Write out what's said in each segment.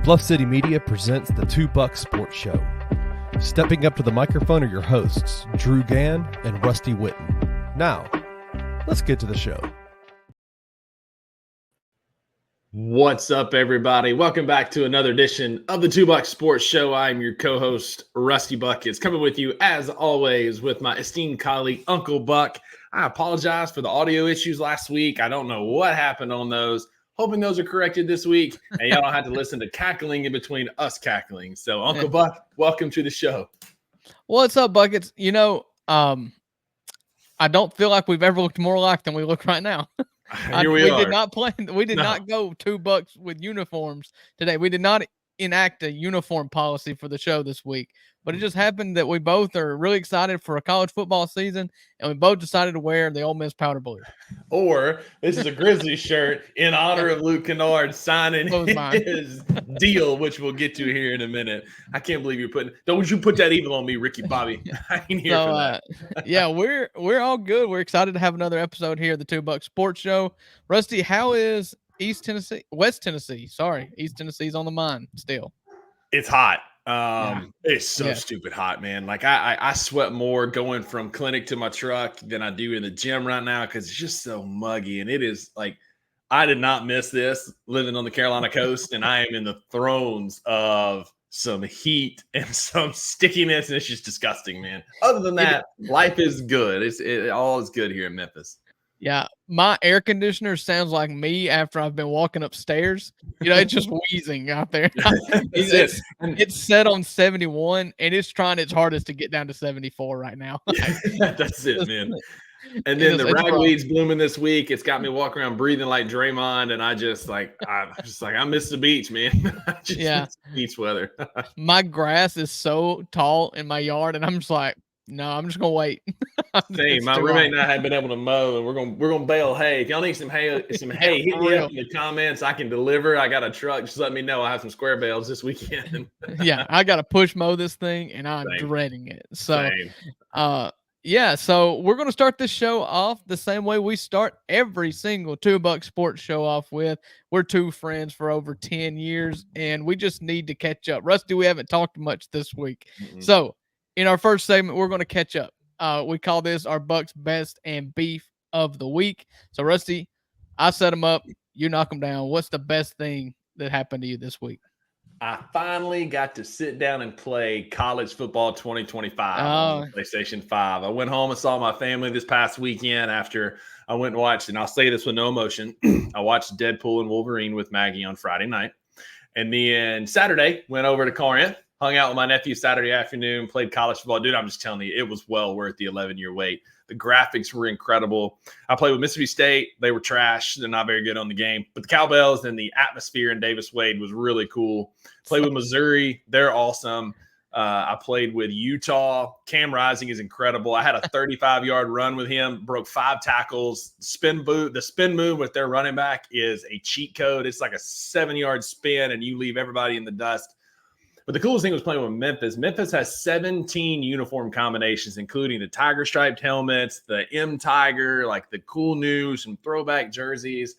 Bluff City Media presents the Two Buck Sports Show. Stepping up to the microphone are your hosts, Drew Gann and Rusty Witten. Now, let's get to the show. What's up, everybody? Welcome back to another edition of the Two Buck Sports Show. I'm your co-host, Rusty Buckets, coming with you, as always, with my esteemed colleague, Uncle Buck. I apologize for the audio issues last week. I don't know what happened on those. Hoping those are corrected this week, and y'all don't have to listen to cackling in between us cackling. So, Uncle Buck, welcome to the show. What's up, Buckets? You know, I don't feel like we've ever looked more alike than we look right now. Here we are. Did not play. We did not go 2 bucks with uniforms today. We did not enact a uniform policy for the show this week, but it just happened that we both are really excited for a college football season, and we both decided to wear the Ole Miss powder blue. Or this is a Grizzlies shirt in honor of Luke Canard signing his deal, which we'll get to here in a minute. I can't believe you're putting. Don't you put that evil on me, Ricky Bobby? I ain't here for that. Yeah, we're all good. We're excited to have another episode here of the Two Buck Sports Show. Rusty, how is West Tennessee? Sorry, East Tennessee's on the mind still. It's hot. It's so stupid hot, man. Like I sweat more going from clinic to my truck than I do in the gym right now because it's just so muggy. And it is like, I did not miss this living on the Carolina coast, and I am in the throes of some heat and some stickiness, and it's just disgusting, man. Other than that, life is good. It all is good here in Memphis. Yeah, my air conditioner sounds like me after I've been walking upstairs. You know, it's just wheezing out there. It's set on 71, and it's trying its hardest to get down to 74 right now. That's it, man. And then the ragweed's blooming this week. It's got me walking around breathing like Draymond, and I miss the beach, man. I just miss beach weather. My grass is so tall in my yard, and I'm just like, no, I'm just gonna wait. Same. My roommate and I have been able to mow, and we're gonna bale hay. If y'all need some hay, hit me up in the comments. I can deliver. I got a truck. Just let me know. I have some square bales this weekend. Yeah, I got to push mow this thing, and I'm dreading it. So, so we're gonna start this show off the same way we start every single Two Buck Sports Show off with. We're two friends for over 10 years, and we just need to catch up. Rusty, we haven't talked much this week, so. In our first segment, we're going to catch up. We call this our Bucks Best and Beef of the Week. So, Rusty, I set them up. You knock them down. What's the best thing that happened to you this week? I finally got to sit down and play College Football 2025 on PlayStation 5. I went home and saw my family this past weekend after I went and watched, and I'll say this with no emotion, I watched Deadpool and Wolverine with Maggie on Friday night. And then Saturday, went over to Corinth. Hung out with my nephew Saturday afternoon, played college football. Dude, I'm just telling you, it was well worth the 11-year wait. The graphics were incredible. I played with Mississippi State. They were trash. They're not very good on the game. But the Cowbells and the atmosphere in Davis Wade was really cool. Played with Missouri. They're awesome. I played with Utah. Cam Rising is incredible. I had a 35-yard run with him, broke 5 tackles. The spin move with their running back is a cheat code. It's like a 7-yard spin, and you leave everybody in the dust. But the coolest thing was playing with Memphis. Memphis has 17 uniform combinations, including the tiger striped helmets, the M Tiger, like the cool new, some throwback jerseys.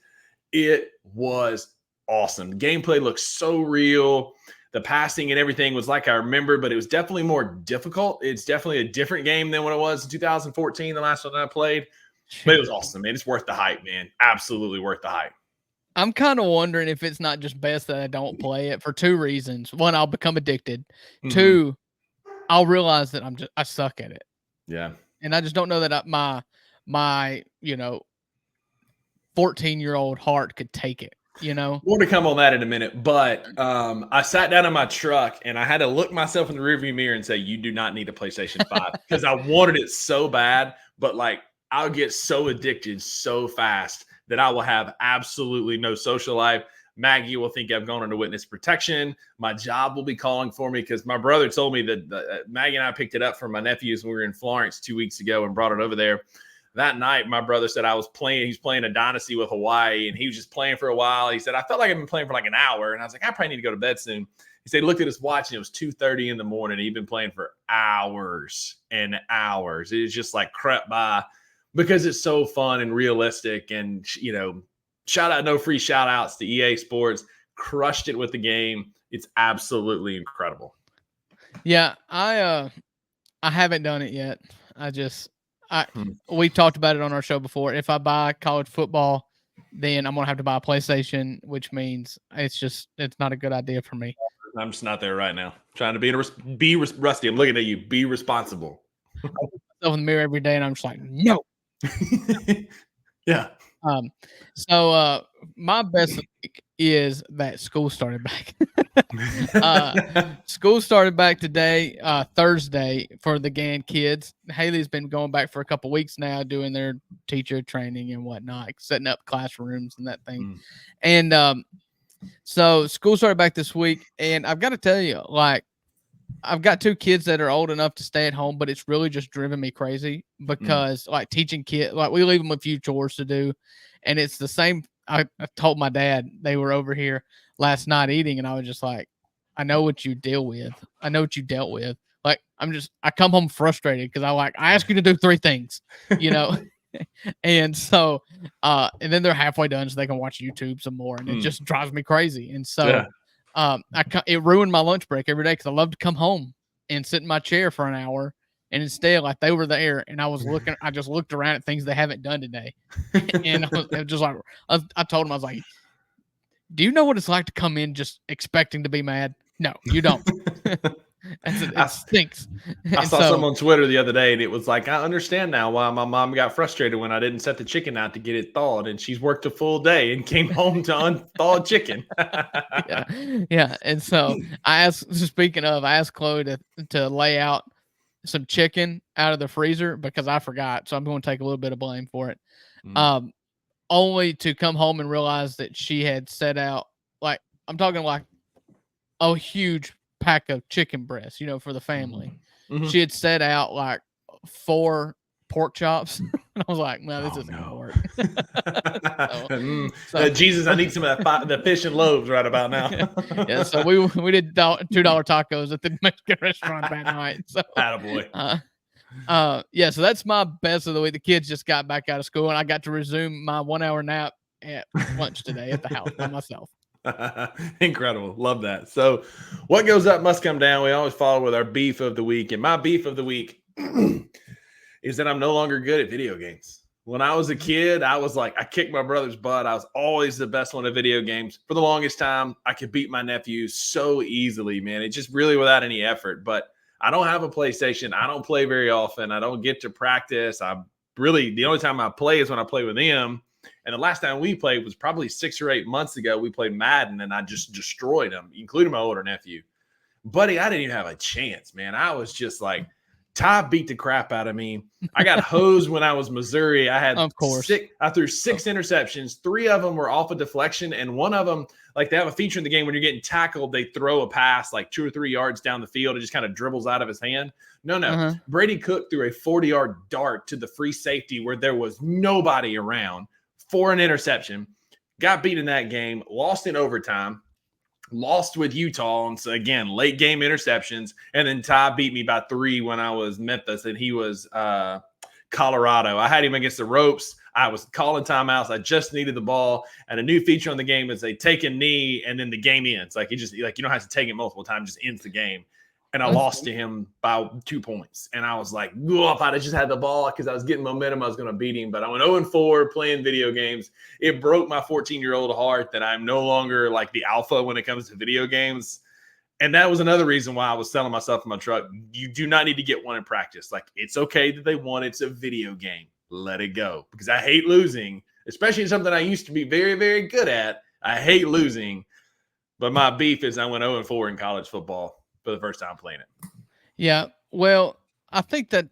It was awesome. Gameplay looked so real. The passing and everything was like I remember, but it was definitely more difficult. It's definitely a different game than what it was in 2014, the last one I played. But it was awesome, man. It's worth the hype, man. Absolutely worth the hype. I'm kind of wondering if it's not just best that I don't play it for 2 reasons. 1, I'll become addicted. 2, I'll realize that I suck at it. Yeah. And I just don't know that my 14-year-old heart could take it, you know? More to come on that in a minute, but I sat down in my truck and I had to look myself in the rearview mirror and say, you do not need a PlayStation 5 because I wanted it so bad, but like I'll get so addicted so fast that I will have absolutely no social life. Maggie will think I've gone into witness protection. My job will be calling for me because my brother told me that Maggie and I picked it up from my nephews when we were in Florence 2 weeks ago and brought it over there. That night, my brother said he's playing a dynasty with Hawaii, and he was just playing for a while. He said, I felt like I've been playing for like an hour. And I was like, I probably need to go to bed soon. He said, he looked at his watch, and it was 2:30 in the morning. He'd been playing for hours and hours. It was just like crept by. Because it's so fun and realistic, and shout out, no free shout outs to EA Sports, crushed it with the game. It's absolutely incredible. Yeah, I haven't done it yet. We talked about it on our show before. If I buy college football, then I'm gonna have to buy a PlayStation, which means it's not a good idea for me. I'm just not there right now. Trying to be Rusty. I'm looking at you. Be responsible. I look myself in the mirror every day, and I'm just like, no. Yeah. So my best is that school started back. School started back today, Thursday, for the Gann kids. Haley's been going back for a couple weeks now, doing their teacher training and whatnot, setting up classrooms and that thing. And so school started back this week, and I've got to tell you, like, I've got 2 kids that are old enough to stay at home, but it's really just driven me crazy because like teaching kids, like we leave them a few chores to do, and it's the same. I told my dad, they were over here last night eating, and I was just like, I know what you deal with. I know what you dealt with. Like, I come home frustrated because I ask you to do 3 things, you know? And so, and then they're halfway done so they can watch YouTube some more, and it just drives me crazy. And so, it ruined my lunch break every day because I love to come home and sit in my chair for an hour. And instead, like, they were there, and I just looked around at things they haven't done today. And I was just like, I told them, I was like, do you know what it's like to come in just expecting to be mad? No, you don't. It stinks. I saw some on Twitter the other day, and it was like, I understand now why my mom got frustrated when I didn't set the chicken out to get it thawed, and she's worked a full day and came home to unthawed chicken. Yeah. And so I asked Chloe to lay out some chicken out of the freezer because I forgot. So I'm going to take a little bit of blame for it. Only to come home and realize that she had set out, like, I'm talking like a huge pack of chicken breasts, for the family. She had set out like 4 pork chops. And I was like, no, this isn't going to work. Jesus, I need some of the fish and loaves right about now. Yeah, so we did $2 tacos at the Mexican restaurant that night. So, attaboy. So that's my best of the week. The kids just got back out of school, and I got to resume my 1-hour nap at lunch today at the house by myself. Incredible. Love that. So what goes up must come down. We always follow with our beef of the week. And my beef of the week is that I'm no longer good at video games. When I was a kid, I was like, I kicked my brother's butt. I was always the best one at video games. For the longest time, I could beat my nephews so easily, man. It just really without any effort. But I don't have a PlayStation. I don't play very often. I don't get to practice. The only time I play is when I play with them. And the last time we played was probably 6 or 8 months ago. We played Madden, and I just destroyed them, including my older nephew. Buddy, I didn't even have a chance, man. I was just like, Ty beat the crap out of me. I got hosed when I was Missouri. I threw 6 interceptions. 3 of them were off a deflection, and one of them, like, they have a feature in the game when you're getting tackled, they throw a pass like 2 or 3 yards down the field. It just kind of dribbles out of his hand. No. Brady Cook threw a 40-yard dart to the free safety where there was nobody around for an interception. Got beat in that game, lost in overtime, lost with Utah. And so, again, late game interceptions. And then Ty beat me by 3 when I was Memphis, and he was Colorado. I had him against the ropes. I was calling timeouts. I just needed the ball. And a new feature on the game is they take a knee, and then the game ends. Like, you don't have to take it multiple times, just ends the game. And I lost to him by 2 points. And I was like, if I'd have just had the ball because I was getting momentum, I was going to beat him. But I went 0-4 playing video games. It broke my 14-year-old heart that I'm no longer like the alpha when it comes to video games. And that was another reason why I was selling myself in my truck. You do not need to get one in practice. Like, it's okay that they won. It's a video game. Let it go. Because I hate losing, especially something I used to be very, very good at. I hate losing. But my beef is I went 0-4 in college football for the first time playing it. Yeah. Well, I think that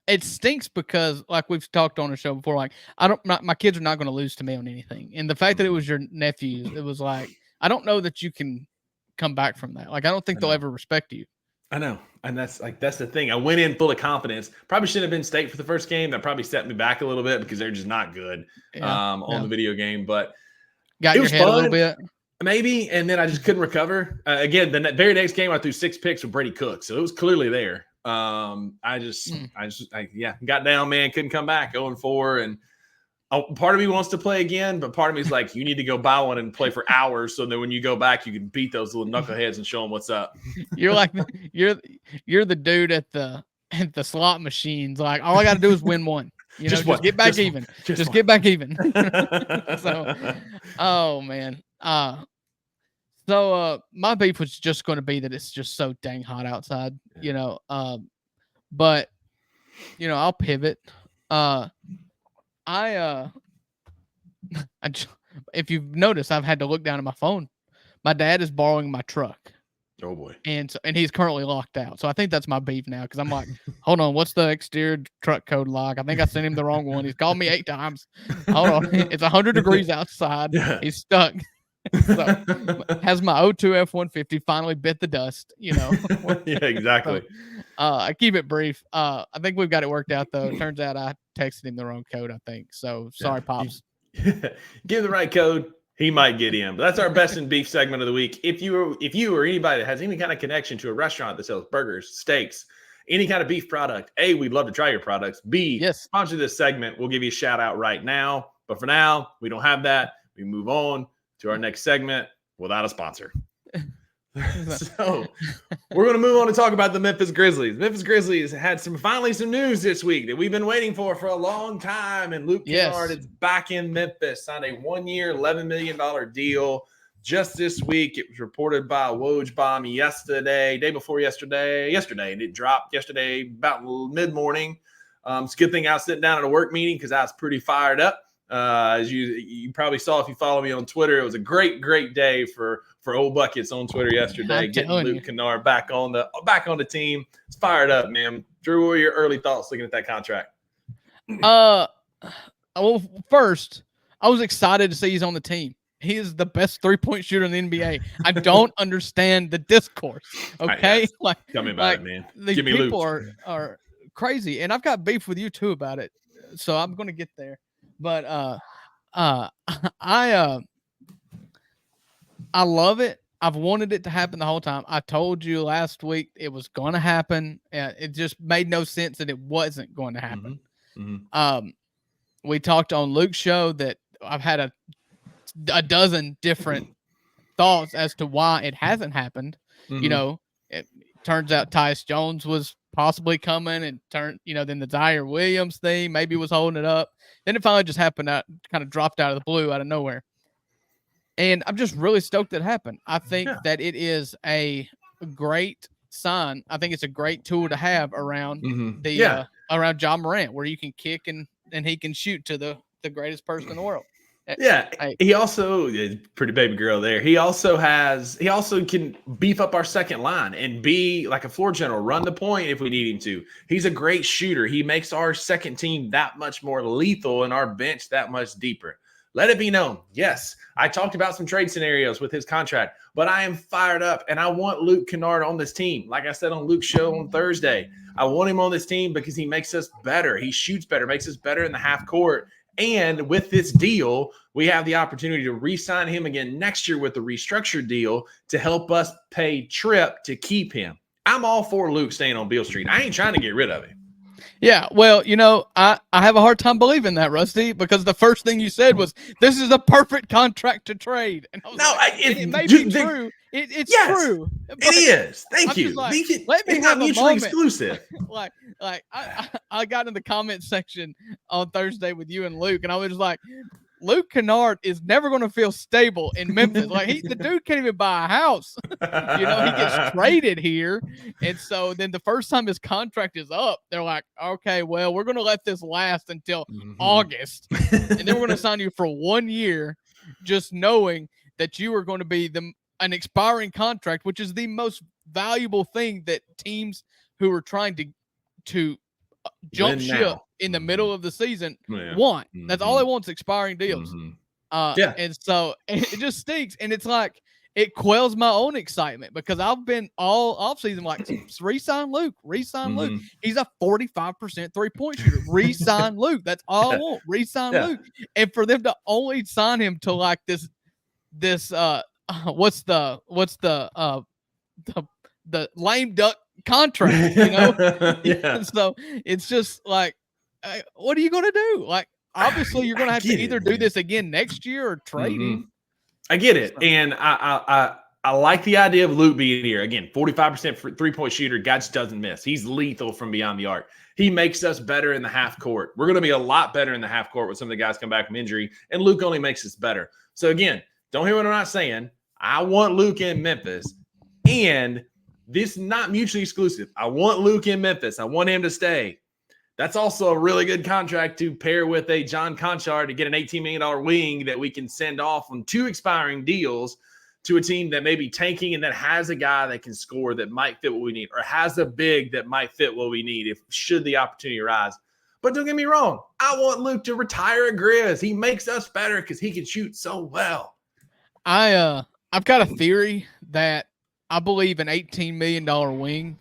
it stinks because, like we've talked on the show before, like my kids are not going to lose to me on anything. And the fact that it was your nephews, it was like, I don't know that you can come back from that. Like, I don't think they'll ever respect you. I know. And that's the thing. I went in full of confidence. Probably shouldn't have been state for the first game. That probably set me back a little bit because they're just not good on the video game. But got your head fun. A little bit. Maybe, and then I just couldn't recover. Again, the very next game, I threw 6 picks with Brady Cook, so it was clearly there. I got down, man, couldn't come back, 0-4, and part of me wants to play again, but part of me is like, you need to go buy one and play for hours so that when you go back, you can beat those little knuckleheads and show them what's up. You're like you're the dude at the slot machines. Like, all I got to do is win one. Just get back even. Just get back even. So, oh man. So my beef was just going to be that it's just so dang hot outside, but I'll pivot. If you've noticed, I've had to look down at my phone. My dad is borrowing my truck. Oh boy. And he's currently locked out. So I think that's my beef now, because I'm like, hold on, what's the exterior truck code like? I think I sent him the wrong one. He's called me 8 times. Hold on. It's 100 degrees outside. Yeah. He's stuck. So has my 02 F-150 finally bit the dust, Yeah, exactly. So, I keep it brief. I think we've got it worked out, though. It turns out I texted him the wrong code, I think. So sorry, Pops. Give the right code. He might get in. But that's our best in beef segment of the week. If you or anybody that has any kind of connection to a restaurant that sells burgers, steaks, any kind of beef product, A, we'd love to try your products. B, yes, sponsor this segment. We'll give you a shout out right now. But for now, we don't have that. We move on to our next segment without a sponsor. So we're going to move on to talk about the Memphis Grizzlies. Memphis Grizzlies had finally some news this week that we've been waiting for a long time. And Luke Canard is back in Memphis, signed a 1-year, $11 million deal just this week. It was reported by Woj Bomb day before yesterday, and it dropped yesterday about mid-morning. It's a good thing I was sitting down at a work meeting because I was pretty fired up. As you probably saw if you follow me on Twitter, it was a great day for Old Buckets on Twitter yesterday. Getting Luke Canard back on the team. It's fired up, man. Drew, what were your early thoughts looking at that contract? Well, first, I was excited to see he's on the team. He is the best 3-point shooter in the NBA. I don't understand the discourse. Okay, tell me about it, man. Give me people are crazy, and I've got beef with you too about it. So I'm going to get there. But I love it. I've wanted it to happen the whole time. I told you last week it was going to happen. It just made no sense that it wasn't going to happen. Mm-hmm. We talked on Luke's show that I've had a dozen different thoughts as to why it hasn't happened. Mm-hmm. It turns out Tyus Jones was possibly coming, and then the Zaire Williams thing maybe was holding it up. Then it finally just happened, kind of dropped out of the blue, out of nowhere. And I'm just really stoked that it happened. I think that it is a great sign. I think it's a great tool to have around around John Morant, where you can kick and he can shoot to the greatest person in the world. Yeah, he also pretty baby girl there. He also can beef up our second line and be like a floor general, run the point if we need him to. He's a great shooter. He makes our second team that much more lethal and our bench that much deeper. Let it be known. Yes, I talked about some trade scenarios with his contract, but I am fired up and I want Luke Canard on this team. Like I said on Luke's show on Thursday, I want him on this team because he makes us better. He shoots better, makes us better in the half court. And with this deal, we have the opportunity to re-sign him again next year with the restructured deal to help us pay Tripp to keep him. I'm all for Luke staying on Beale Street. I ain't trying to get rid of him. Yeah, well, I have a hard time believing that, Rusty, because the first thing you said was, this is a perfect contract to trade. And I was it may be true. It's true. It is. Thank you. Let me have mutually exclusive. I got in the comment section on Thursday with you and Luke, and I was like, Luke Canard is never going to feel stable in Memphis. The dude can't even buy a house. He gets traded here. And so then the first time his contract is up, they're like, okay, well, we're going to let this last until August. And then we're going to sign you for 1 year, just knowing that you are going to be an expiring contract, which is the most valuable thing that teams who are trying to jump ship in the middle of the season want. That's all they want is expiring deals. And so it just stinks. And it's like, it quells my own excitement because I've been all offseason like, re-sign Luke. He's a 45% 3-point shooter. Re-sign Luke. That's all I want. Re-sign Luke. And for them to only sign him to like this what's the lame duck contract, Yeah. So it's just like, what are you going to do? Like, obviously you're going to have to either do this again next year or trade him. I get it. And I like the idea of Luke being here. Again, 45% three-point shooter. Guy just doesn't miss. He's lethal from beyond the arc. He makes us better in the half court. We're going to be a lot better in the half court when some of the guys come back from injury, and Luke only makes us better. So, again, don't hear what I'm not saying. I want Luke in Memphis, and this is not mutually exclusive. I want Luke in Memphis. I want him to stay. That's also a really good contract to pair with a John Conchar to get an $18 million wing that we can send off on 2 expiring deals to a team that may be tanking and that has a guy that can score that might fit what we need, or has a big that might fit what we need should the opportunity arise. But don't get me wrong. I want Luke to retire at Grizz. He makes us better because he can shoot so well. I've got a theory that I believe an $18 million wing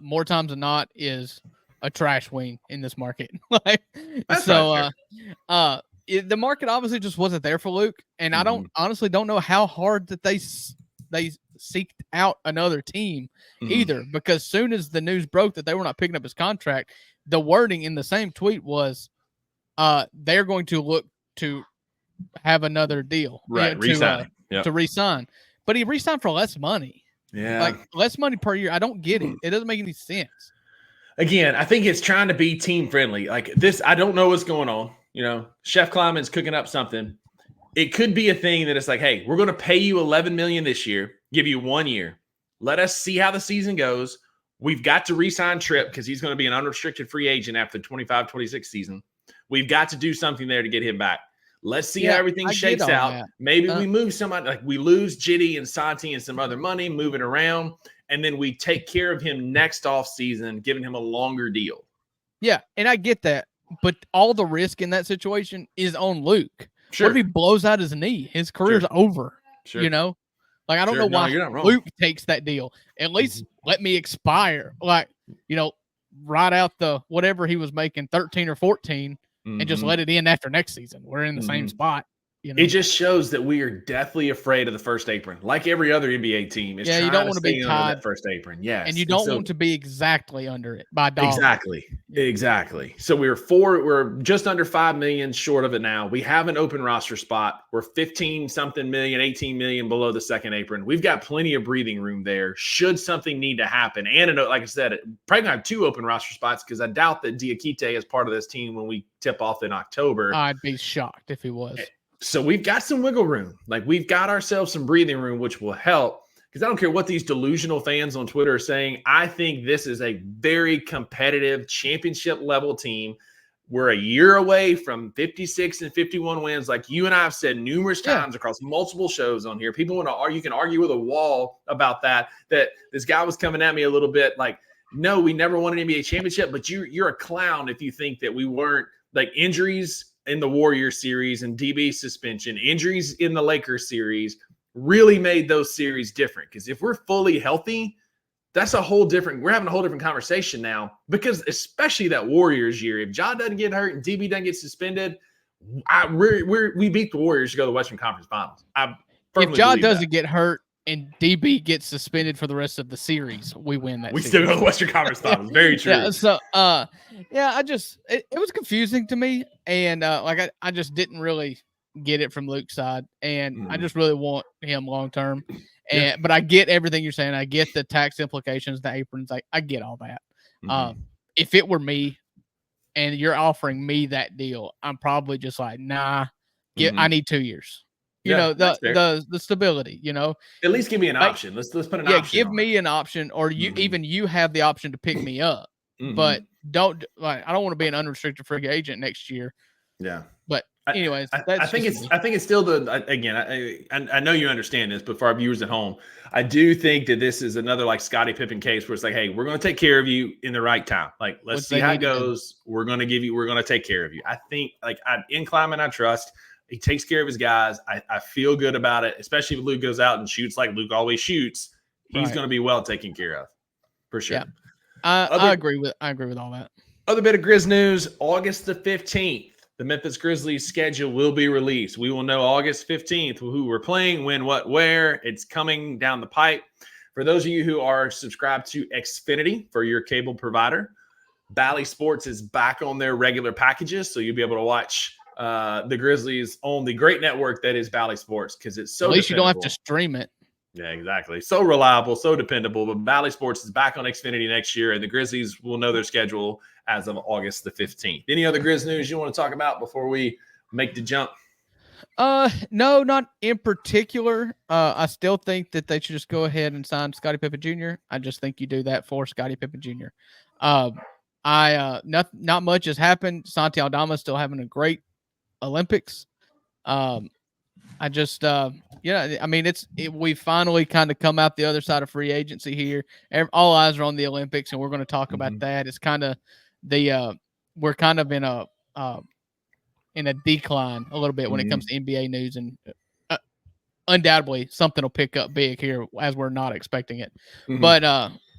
more times than not is a trash wing in this market. The market obviously just wasn't there for Luke, and I honestly don't know how hard that they seeked out another team either, because soon as the news broke that they were not picking up his contract, the wording in the same tweet was they're going to look to have another deal, right? To re-sign, but he re-signed for less money. Yeah, like less money per year. I don't get it. It doesn't make any sense. Again, I think it's trying to be team friendly. Like this, I don't know what's going on. You know, Chef Kleiman's cooking up something. It could be a thing that it's like, hey, we're going to pay you $11 million this year, give you 1 year. Let us see how the season goes. We've got to re-sign Tripp because he's going to be an unrestricted free agent after the 25-26 season. We've got to do something there to get him back. Let's see how everything shakes out. That. Maybe we move somebody, like we lose Jitty and Santi and some other money, move it around, and then we take care of him next offseason, giving him a longer deal. Yeah, and I get that. But all the risk in that situation is on Luke. Sure. What if he blows out his knee? His career's over. Sure. You know? Like, I don't know why Luke takes that deal. At least let me expire. Like, you know, write out the whatever he was making, 13 or 14, and just let it end after next season. We're in the same spot. You know? It just shows that we are deathly afraid of the first apron, like every other NBA team. Is you don't want to be tied that first apron, yes, and you don't want to be exactly under it by dollar. Exactly. So we're just under $5 million short of it now. We have an open roster spot. We're 15 something million, 18 million below the second apron. We've got plenty of breathing room there. Should something need to happen, and like I said, probably gonna have 2 open roster spots because I doubt that Diakite is part of this team when we tip off in October. I'd be shocked if he was. So we've got some wiggle room. Like we've got ourselves some breathing room, which will help. Because I don't care what these delusional fans on Twitter are saying. I think this is a very competitive championship level team. We're a year away from 56 and 51 wins. Like you and I have said numerous times across multiple shows on here. People want to argue. You can argue with a wall about that this guy was coming at me a little bit like, no, we never won an NBA championship, but you're a clown if you think that we weren't. Like injuries in the Warriors series and DB suspension, injuries in the Lakers series really made those series different. Because if we're fully healthy, that's we're having a whole different conversation now. Because especially that Warriors year, if Ja doesn't get hurt and DB doesn't get suspended, we beat the Warriors to go to the Western Conference Finals. If Ja doesn't get hurt and DB gets suspended for the rest of the series, we win that. We still go to the Western Conference Finals. Very true. Yeah, so, it was confusing to me, and I just didn't really get it from Luke's side, and I just really want him long term. But I get everything you're saying. I get the tax implications, the aprons. I get all that. If it were me, and you're offering me that deal, I'm probably just like, nah. I need 2 years. You know, the stability, you know. At least give me an option. Let's put an option. Yeah, give me an option, or you have the option to pick me up. But I don't want to be an unrestricted free agent next year. Yeah. But anyways, I think it's still I know you understand this, but for our viewers at home, I do think that this is another like Scottie Pippen case where it's like, hey, we're going to take care of you in the right time. Like, let's see how it goes. We're going to take care of you. I think in Kleiman, I trust. He takes care of his guys. I feel good about it, especially if Luke goes out and shoots like Luke always shoots. He's going to be well taken care of, for sure. Yeah. I agree with all that. Other bit of Grizz news: August the 15th, the Memphis Grizzlies schedule will be released. We will know August 15th who we're playing, when, what, where. It's coming down the pipe. For those of you who are subscribed to Xfinity for your cable provider, Bally Sports is back on their regular packages, so you'll be able to watch the Grizzlies on the great network that is Bally Sports, because it's so at least dependable. You don't have to stream it. Yeah, exactly. So reliable, so dependable. But Bally Sports is back on Xfinity next year, and the Grizzlies will know their schedule as of August the 15th. Any other Grizz news you want to talk about before we make the jump? No, not in particular. I still think that they should just go ahead and sign Scottie Pippen Jr. I just think you do that for Scottie Pippen Jr. Not much has happened. Santi Aldama is still having a great Olympics. We finally kind of come out the other side of free agency here. All eyes are on the Olympics, and we're going to talk about that. It's kind of we're kind of in a decline a little bit when it comes to NBA news, and undoubtedly something will pick up big here as we're not expecting it.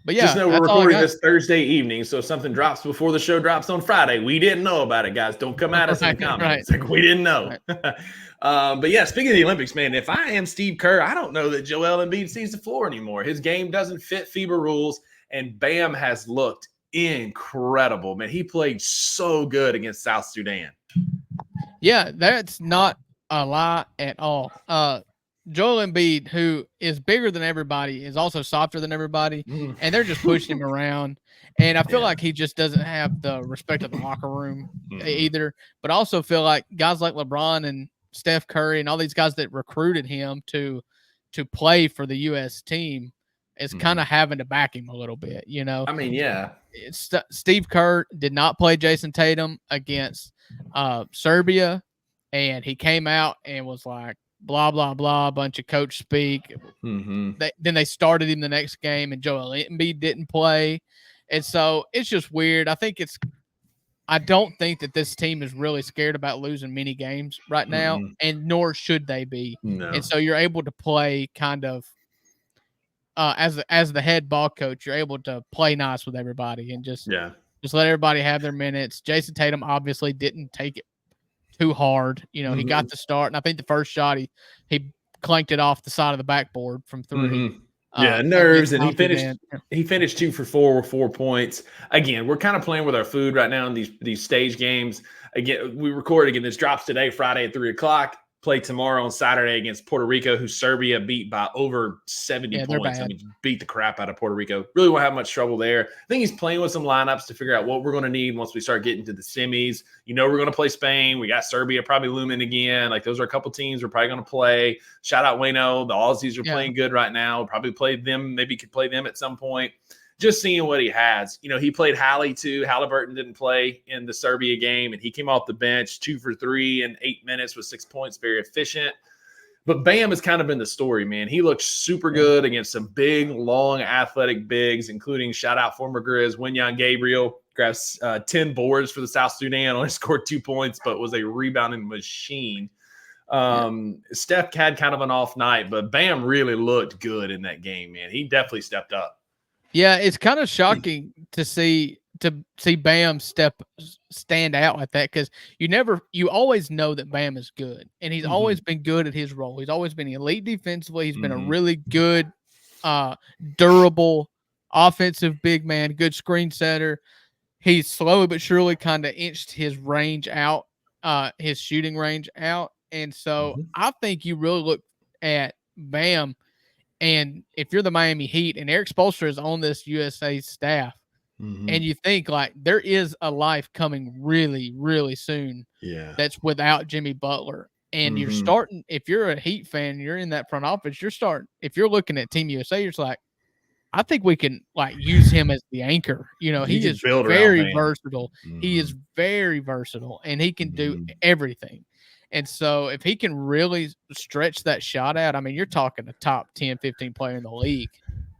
But yeah, just know we're recording this Thursday evening, so if something drops before the show drops on Friday, we didn't know about it, guys. Don't come at us in the comments. Like, we didn't know. Right. But yeah, speaking of the Olympics, man, if I am Steve Kerr, I don't know that Joel Embiid sees the floor anymore. His game doesn't fit FIBA rules, and Bam has looked incredible, man. He played so good against South Sudan. Yeah, that's not a lie at all. Joel Embiid, who is bigger than everybody, is also softer than everybody, and they're just pushing him around. And I feel like he just doesn't have the respect of the locker room either. But I also feel like guys like LeBron and Steph Curry and all these guys that recruited him to play for the U.S. team is kind of having to back him a little bit, you know? I mean, yeah. Steve Kerr did not play Jason Tatum against Serbia, and he came out and was like, blah, blah, blah, a bunch of coach speak. Then they started him the next game, and Joel Embiid didn't play. And so it's just weird. I don't think that this team is really scared about losing many games right now, and nor should they be. No. And so you're able to play kind of as the head ball coach, you're able to play nice with everybody and just let everybody have their minutes. Jason Tatum obviously didn't take it too hard. You know, he got the start, and I think the first shot he clanked it off the side of the backboard from three. Nerves, and he finished 2 for 4 with 4 points. Again, we're kind of playing with our food right now in these stage games. Again, we record again. This drops today, Friday at 3:00. Play tomorrow on Saturday against Puerto Rico, who Serbia beat by over 70 points. I mean, beat the crap out of Puerto Rico. Really won't have much trouble there. I think he's playing with some lineups to figure out what we're going to need once we start getting to the semis. You know, we're going to play Spain. We got Serbia probably looming again. Like, those are a couple teams we're probably going to play. Shout out Wayno. The Aussies are playing good right now. We'll probably play them. Maybe could play them at some point. Just seeing what he has. You know, he played Hallie too. Halliburton didn't play in the Serbia game, and he came off the bench 2 for 3 in 8 minutes with 6 points, very efficient. But Bam has kind of been the story, man. He looked super good against some big, long, athletic bigs, including shout out former Grizz Wenyan Gabriel. Grabs 10 boards for the South Sudan, only scored 2 points, but was a rebounding machine. Steph had kind of an off night, but Bam really looked good in that game, man. He definitely stepped up. Yeah, it's kind of shocking to see Bam stand out like that, because you always know that Bam is good, and he's always been good at his role. He's always been elite defensively. He's been a really good, durable offensive big man, good screen setter. He's slowly but surely kind of inched his range out, his shooting range out, and so I think you really look at Bam. And if you're the Miami Heat and Eric Spoelstra is on this USA staff, and you think like there is a life coming really, really soon that's without Jimmy Butler. And you're starting, if you're a Heat fan, you're in that front office, if you're looking at Team USA, you're just like, I think we can like use him as the anchor. You know, he is very versatile. He is very versatile, and he can do everything. And so if he can really stretch that shot out, I mean, you're talking a top 10, 15 player in the league.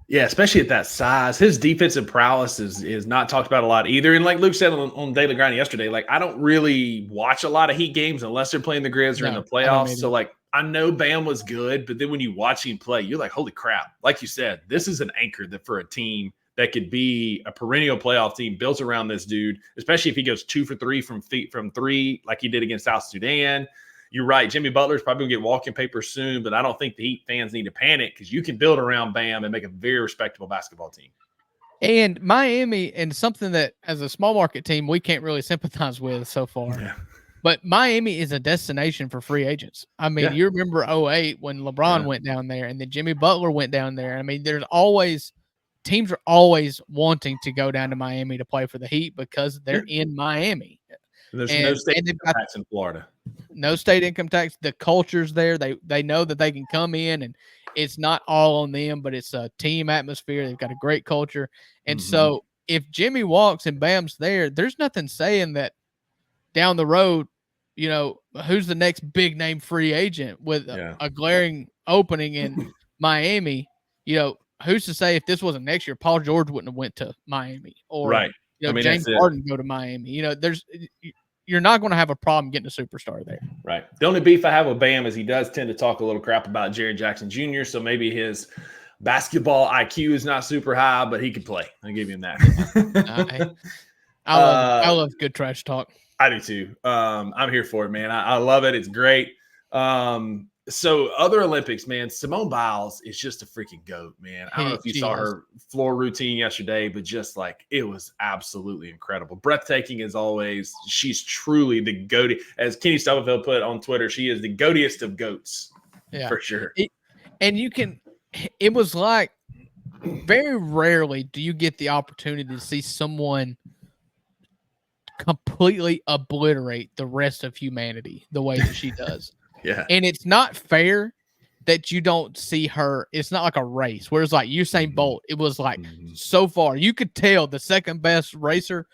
Yeah, especially at that size. His defensive prowess is not talked about a lot either. And like Luke said on Daily Grind yesterday, like, I don't really watch a lot of Heat games unless they're playing the Grizz or in the playoffs. So, like, I know Bam was good, but then when you watch him play, you're like, holy crap. Like you said, this is an anchor for a team that could be a perennial playoff team built around this dude, especially if he goes 2 for 3 from three like he did against South Sudan. You're right. Jimmy Butler's probably going to get walking paper soon, but I don't think the Heat fans need to panic, because you can build around Bam and make a very respectable basketball team. And Miami, and something that as a small market team we can't really sympathize with so far. Yeah. But Miami is a destination for free agents. I mean, you remember 2008 when LeBron went down there and then Jimmy Butler went down there. I mean, teams are always wanting to go down to Miami to play for the Heat because they're in Miami. There's no state income tax in Florida. No state income tax. The culture's there. They know that they can come in and it's not all on them, but it's a team atmosphere. They've got a great culture. And so if Jimmy walks and Bam's there, there's nothing saying that down the road, who's the next big name free agent with a glaring opening in Miami, who's to say if this wasn't next year, Paul George wouldn't have went to Miami or James Harden go to Miami. You're not going to have a problem getting a superstar there. Right. The only beef I have with Bam is he does tend to talk a little crap about Jerry Jackson Jr., so maybe his basketball IQ is not super high, but he can play. I'll give him that. I love good trash talk. I do too. I'm here for it, man. I love it. It's great. So other Olympics, man, Simone Biles is just a freaking goat, man. I don't know if you saw her floor routine yesterday, but just like it was absolutely incredible. Breathtaking as always. She's truly the goat. As Kenny Stubblefield put on Twitter, she is the goatiest of goats. Yeah, for sure. It was like very rarely do you get the opportunity to see someone completely obliterate the rest of humanity the way that she does. Yeah. And it's not fair that you don't see her. It's not like a race. Whereas like Usain Bolt, it was like so far. You could tell the second best racer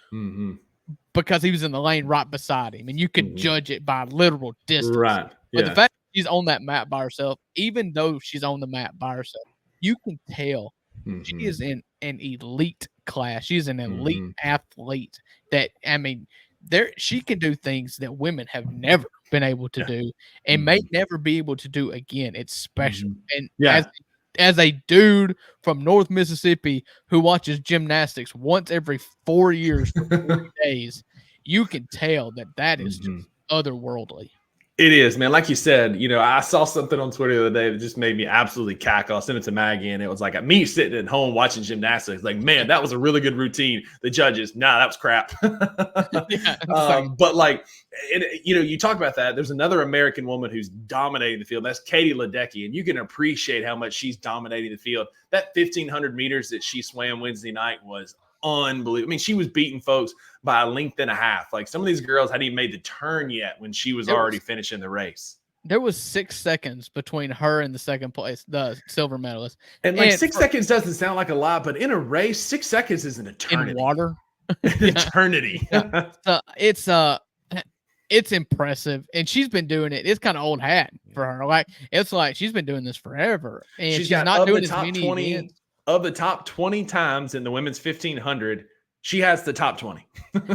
because he was in the lane right beside him. And you could judge it by literal distance. Right. But the fact that she's on that map by herself, even though she's on the map by herself, you can tell she is in an elite class. She's an elite athlete that, I mean, she can do things that women have never been able to do and may never be able to do again. It's special. And as a dude from North Mississippi who watches gymnastics once every 4 years for 40 days, you can tell that is just otherworldly. It is, man. Like you said, I saw something on Twitter the other day that just made me absolutely cackle. I sent it to Maggie, and it was like me sitting at home watching gymnastics. Like, man, that was a really good routine. The judges, nah, that was crap. But like, you talk about that. There's another American woman who's dominating the field. That's Katie Ledecky, and you can appreciate how much she's dominating the field. That 1,500 meters that she swam Wednesday night was unbelievable. I mean, she was beating folks by a length and a half. Like some of these girls hadn't even made the turn yet when she was already finishing the race. There was 6 seconds between her and the second place, the silver medalist. And 6 seconds doesn't sound like a lot, but in a race, 6 seconds is an eternity. In water. Eternity. So it's impressive. And she's been doing it. It's kind of old hat for her. Like it's like she's been doing this forever. And she's not doing as many 20 events. Of the top 20 times in the women's 1,500, she has the top 20.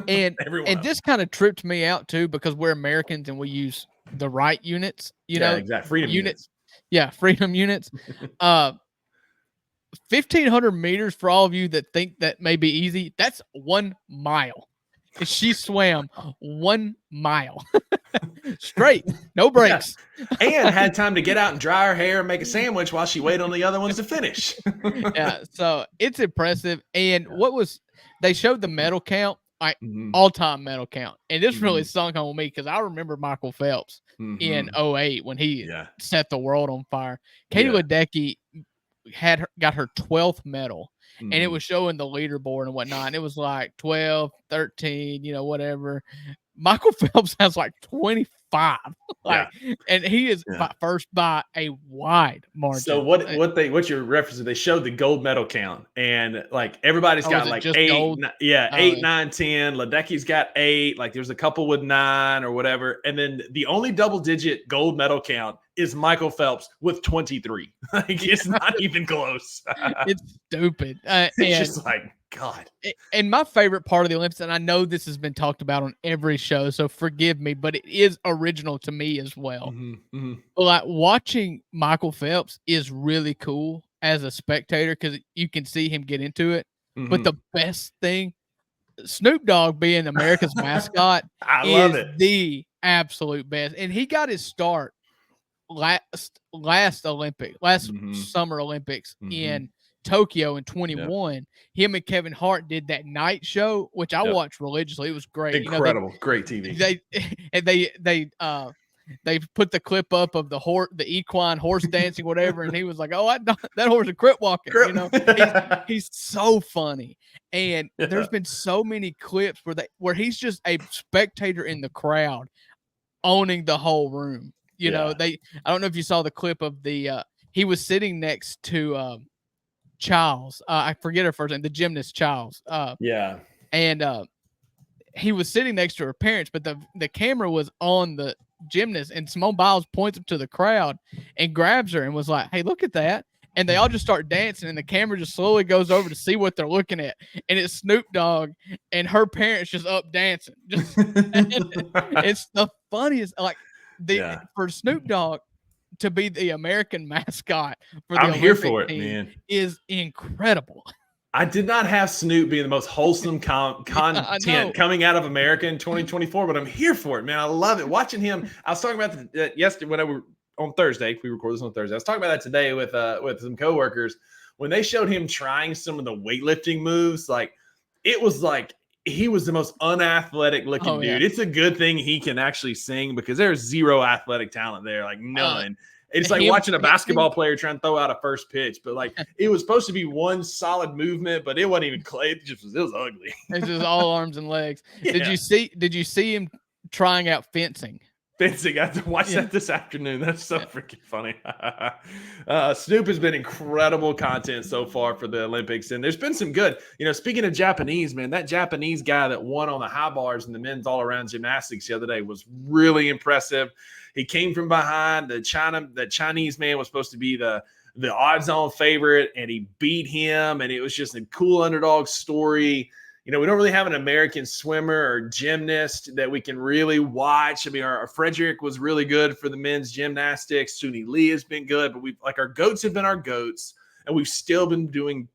And this kind of tripped me out too, because we're Americans and we use the right units, exactly. Freedom units. Yeah, freedom units. 1,500 meters for all of you that think that may be easy. That's 1 mile. She swam 1 mile straight, no breaks, and had time to get out and dry her hair and make a sandwich while she waited on the other ones to finish. So it's impressive. And they showed the medal count, like all-time medal count, and this really sunk on me because I remember Michael Phelps in 2008 when he set the world on fire. Katie Ledecky got her 12th medal. And it was showing the leaderboard and whatnot. And it was like 12, 13, whatever. Michael Phelps has like 25. And he is first by a wide margin. So what you're referencing, they showed the gold medal count. And like everybody's got like 8, 8, 9, 10. Ledecky's got 8. Like there's a couple with 9 or whatever. And then the only double-digit gold medal count is Michael Phelps with 23. Like it's not even close. It's stupid. It's just like, God. And my favorite part of the Olympics, and I know this has been talked about on every show, so forgive me, but it is original to me as well. But like watching Michael Phelps is really cool as a spectator because you can see him get into it. But the best thing, Snoop Dogg being America's mascot, I love it. The absolute best. And he got his start last Summer Olympics in Tokyo in 21, him and Kevin Hart did that night show, which I watched religiously. It was great. Incredible. Great TV. They put the clip up of the equine horse dancing, whatever, and he was like, "Oh, that horse is crip walking." He's so funny, and there's been so many clips where he's just a spectator in the crowd, owning the whole room. I don't know if you saw the clip of he was sitting next to Childs. I forget her first name, the gymnast Childs. And he was sitting next to her parents, but the camera was on the gymnast, and Simone Biles points up to the crowd and grabs her and was like, "Hey, look at that." And they all just start dancing, and the camera just slowly goes over to see what they're looking at. And it's Snoop Dogg and her parents just up dancing. It's the funniest. For Snoop Dogg to be the American mascot for the Olympic here for team it, man. Is incredible. I did not have Snoop being the most wholesome content coming out of America in 2024, but I'm here for it, man. I love it. Watching him, I was talking about yesterday when I were on Thursday. We record this on Thursday. I was talking about that today with some coworkers when they showed him trying some of the weightlifting moves. Like it was like he was the most unathletic looking dude. Yeah. It's a good thing he can actually sing because there's zero athletic talent there, like none. It's like watching a basketball player trying to throw out a first pitch, but like it was supposed to be one solid movement, but it wasn't even clay. It was ugly. It's just all arms and legs. Yeah. Did you see him trying out fencing? Fencing. I have to watch that this afternoon. That's so freaking funny. Snoop has been incredible content so far for the Olympics, and there's been some good. Speaking of Japanese, man, that Japanese guy that won on the high bars in the men's all-around gymnastics the other day was really impressive. He came from behind. The Chinese man was supposed to be the odds-on favorite, and he beat him, and it was just a cool underdog story. We don't really have an American swimmer or gymnast that we can really watch. I mean, our Frederick was really good for the men's gymnastics. Suni Lee has been good, but our goats have been our goats, and we've still been doing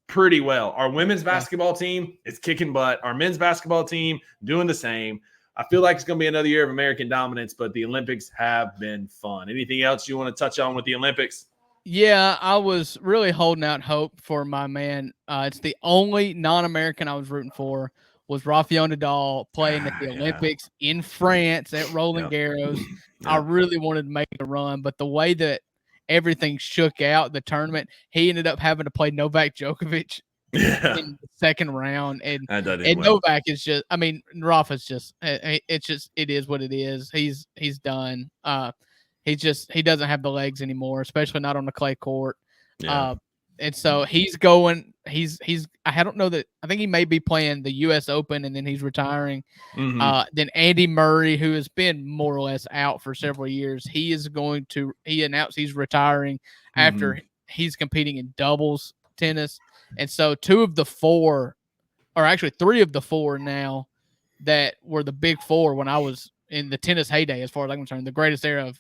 pretty well. Our women's basketball team is kicking butt. Our men's basketball team doing the same. I feel like it's going to be another year of American dominance, but the Olympics have been fun. Anything else you want to touch on with the Olympics? Yeah, I was really holding out hope for my man. It's the only non-American I was rooting for was Rafael Nadal playing at the Olympics in France at Roland Garros. I really wanted to make a run, but the way that everything shook out, the tournament, he ended up having to play Novak Djokovic in the second round, and Novak is just, I mean, Rafa's just, it is what it is. He's done. He doesn't have the legs anymore, especially not on the clay court. And so he's going. I don't know that. I think he may be playing the U.S. Open, and then he's retiring. Then Andy Murray, who has been more or less out for several years, he announced he's retiring after he's competing in doubles tennis. And so 2 of the 4, or actually 3 of the 4 now that were the big 4 when I was in the tennis heyday, as far as I'm concerned, the greatest era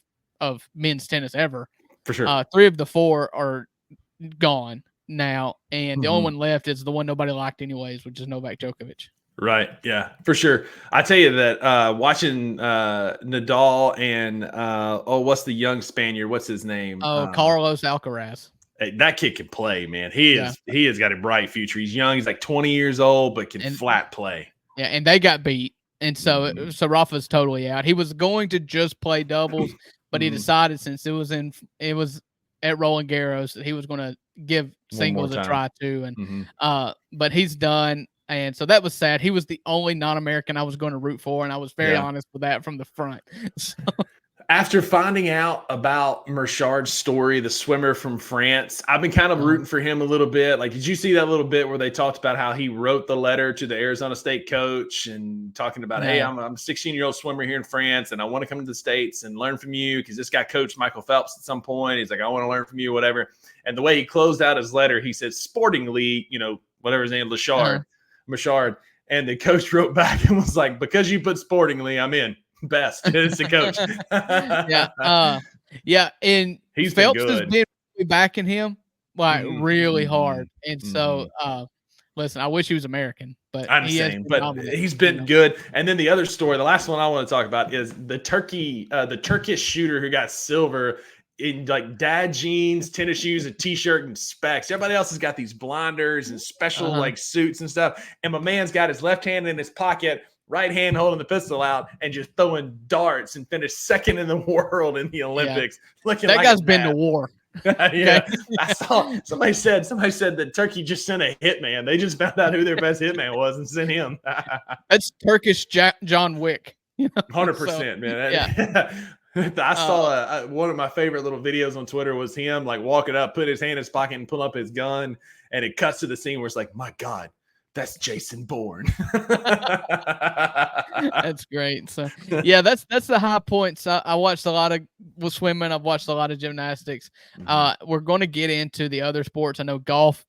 of men's tennis ever. For sure. 3 of the 4 are gone now, and the only one left is the one nobody liked anyways, which is Novak Djokovic. Right. Yeah, for sure. I tell you that watching Nadal and what's the young Spaniard? What's his name? Carlos Alcaraz. Hey, that kid can play, man. He has got a bright future. He's young. He's like 20 years old, but can flat play. Yeah, and they got beat. And so Rafa's totally out. He was going to just play doubles, but he decided since it was at Roland Garros that he was going to give singles a try too. And but he's done. And so that was sad. He was the only non-American I was going to root for, and I was very honest with that from the front. So. After finding out about Merchard's story, the swimmer from France, I've been kind of rooting for him a little bit. Like, did you see that little bit where they talked about how he wrote the letter to the Arizona State coach and talking about, hey, I'm a 16-year-old swimmer here in France, and I want to come to the States and learn from you because this guy coached Michael Phelps at some point. He's like, I want to learn from you, whatever. And the way he closed out his letter, he said, sportingly, whatever his name, Merchard. And the coach wrote back and was like, because you put sportingly, I'm in. Best as the coach. And Phelps has been backing him really hard. And so listen, I wish he was American, but he's been good. And then the other story, the last one I want to talk about is the Turkish shooter who got silver in like dad jeans, tennis shoes, a t-shirt, and specs. Everybody else has got these blinders and special like suits and stuff. And my man's got his left hand in his pocket, right hand holding the pistol out and just throwing darts and finished second in the world in the Olympics. Looking that like guy's been to war. Yeah, I saw somebody said that Turkey just sent a hitman. They just found out who their best hitman was and sent him. That's Turkish John Wick. 100%, man. I saw one of my favorite little videos on Twitter was him like walking up, put his hand in his pocket and pull up his gun. And it cuts to the scene where it's like, my God, that's Jason Bourne. That's great. So yeah, that's the high points. I watched a lot of swimming. I've watched a lot of gymnastics. We're going to get into the other sports. I know golf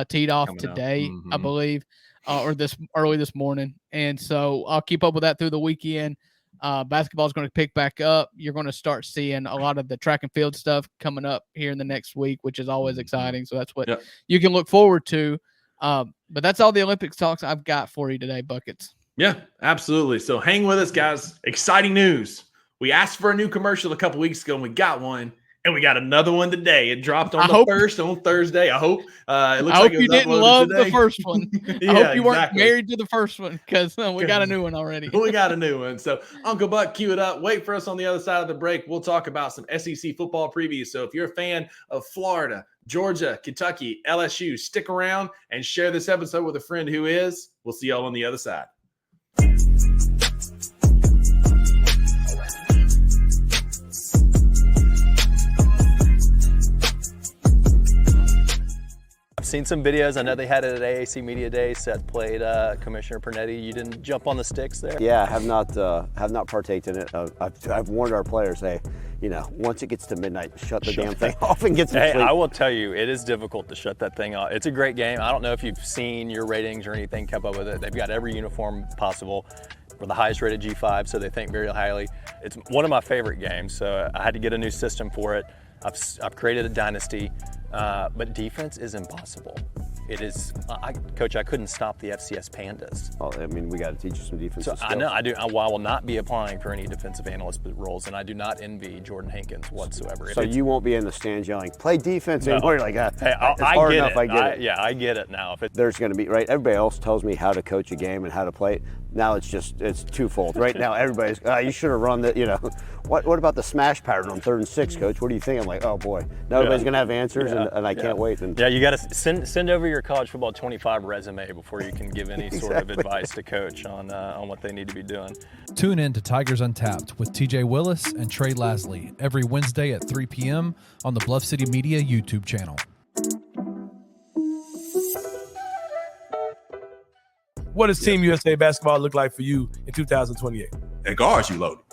teed off today, I believe, or early this morning. And so I'll keep up with that through the weekend. Basketball is going to pick back up. You're going to start seeing a lot of the track and field stuff coming up here in the next week, which is always exciting. So that's what you can look forward to. But that's all the Olympics talks I've got for you today, Buckets. Yeah, absolutely. So hang with us, guys. Exciting news. We asked for a new commercial a couple weeks ago, and we got one. And we got another one today. It dropped on on Thursday. I hope. It looks like it was you didn't love the first one. Yeah, I hope you weren't married to the first one because we got a new one already. We got a new one. So Uncle Buck, cue it up. Wait for us on the other side of the break. We'll talk about some SEC football previews. So if you're a fan of Florida, Georgia, Kentucky, LSU, stick around and share this episode with a friend who is. We'll see y'all on the other side. I've seen some videos. I know they had it at AAC Media Day. Seth played Commissioner Pernetti. You didn't jump on the sticks there? Yeah, I have not partaked in it. I've warned our players, hey, once it gets to midnight, shut the damn thing off and get some sleep. I will tell you, it is difficult to shut that thing off. It's a great game. I don't know if you've seen your ratings or anything, kept up with it. They've got every uniform possible. We're the highest rated G5, so they think very highly. It's one of my favorite games, so I had to get a new system for it. I've created a dynasty, but defense is impossible. It is, Coach, I couldn't stop the FCS Pandas. Well, I mean, we got to teach you some defensive skills. I know, I do. I will not be applying for any defensive analyst roles, and I do not envy Jordan Hankins whatsoever. So you won't be in the stands yelling, play defense anymore. You're like, hey, it's hard enough, I get it. Yeah, I get it now. There's going to be, right, everybody else tells me how to coach a game and how to play it. Now it's twofold. Right now, everybody's, you should have run the, what about the smash pattern on 3rd and 6, Coach? What do you think? I'm like, oh boy, now everybody's going to have answers, and I can't wait. And you got to send over your college football 25 resume before you can give any sort of advice to Coach on what they need to be doing. Tune in to Tigers Untapped with TJ Willis and Trey Lasley every Wednesday at 3 p.m. on the Bluff City Media YouTube channel. What does Team USA basketball look like for you in 2028? At guards, you loaded.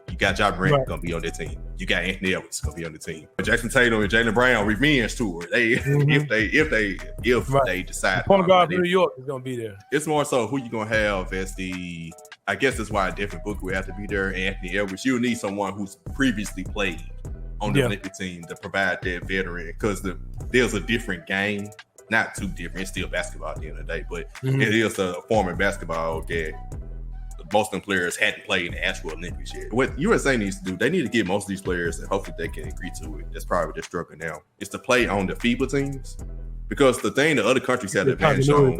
You got Ja Morant going to be on their team. You got Anthony Edwards going to be on the team. Jackson Tatum and Jaylen Brown revenge tour. If they decide. The point guard from New York is going to be there. It's more so who you going to have as I guess that's why a different book would have to be there. Anthony Edwards, you'll need someone who's previously played on the Olympic team to provide that veteran because there's a different game. Not too different. It's still basketball at the end of the day, but it is a form of basketball that most of them players hadn't played in the actual Olympics yet. What USA needs to do, they need to get most of these players, and hopefully they can agree to it. That's probably what they're struggling now, is to play on the FIBA teams. Because the thing the other countries have the advantage on,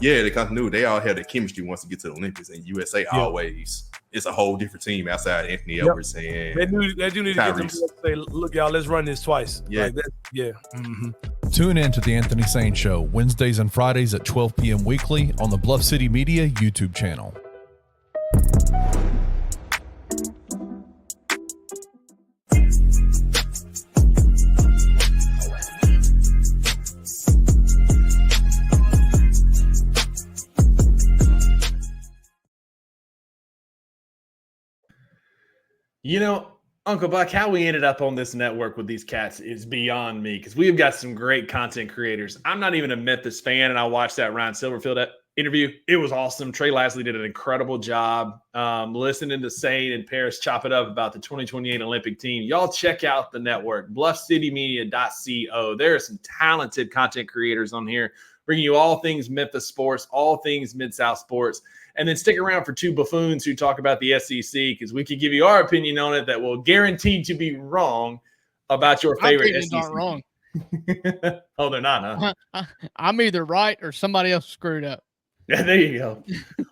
the continuity, they all have the chemistry once you get to the Olympics, and USA always, it's a whole different team outside Anthony Edwards and they do need to get them to say, look, y'all, let's run this twice. Like that. Tune in to the Anthony Sane Show Wednesdays and Fridays at 12 p.m. weekly on the Bluff City Media YouTube channel. Uncle Buck, how we ended up on this network with these cats is beyond me because we've got some great content creators. I'm not even a Memphis fan, and I watched that Ryan Silverfield interview. It was awesome. Trey Lasley did an incredible job. Listening to Sane and Paris chop it up about the 2028 Olympic team. Y'all check out the network, bluffcitymedia.co. There are some talented content creators on here bringing you all things Memphis sports, all things Mid-South sports. And then stick around for two buffoons who talk about the SEC because we can give you our opinion on it that will guarantee to be wrong. about your favorite My SEC. aren't wrong. Oh, they're not, huh? I'm either right or somebody else screwed up. Yeah, there you go.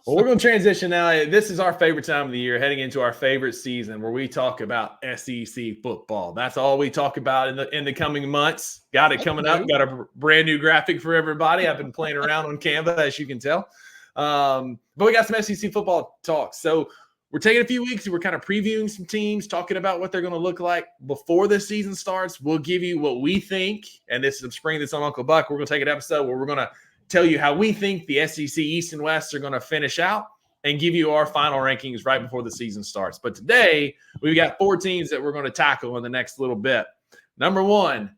Well, we're going to transition now. This is our favorite time of the year, heading into our favorite season where we talk about SEC football. That's all we talk about in the coming months. Got it coming up. Got a brand new graphic for everybody. I've been playing around on Canva, as you can tell. But we got some SEC football talk. So we're taking a few weeks and we're kind of previewing some teams, talking about what they're going to look like before the season starts. We'll give you what we think. And this is Spring That's on Uncle Buck. We're going to take an episode where we're going to tell you how we think the SEC East and West are going to finish out and give you our final rankings right before the season starts. But today, we've got 4 teams that we're going to tackle in the next little bit. Number 1,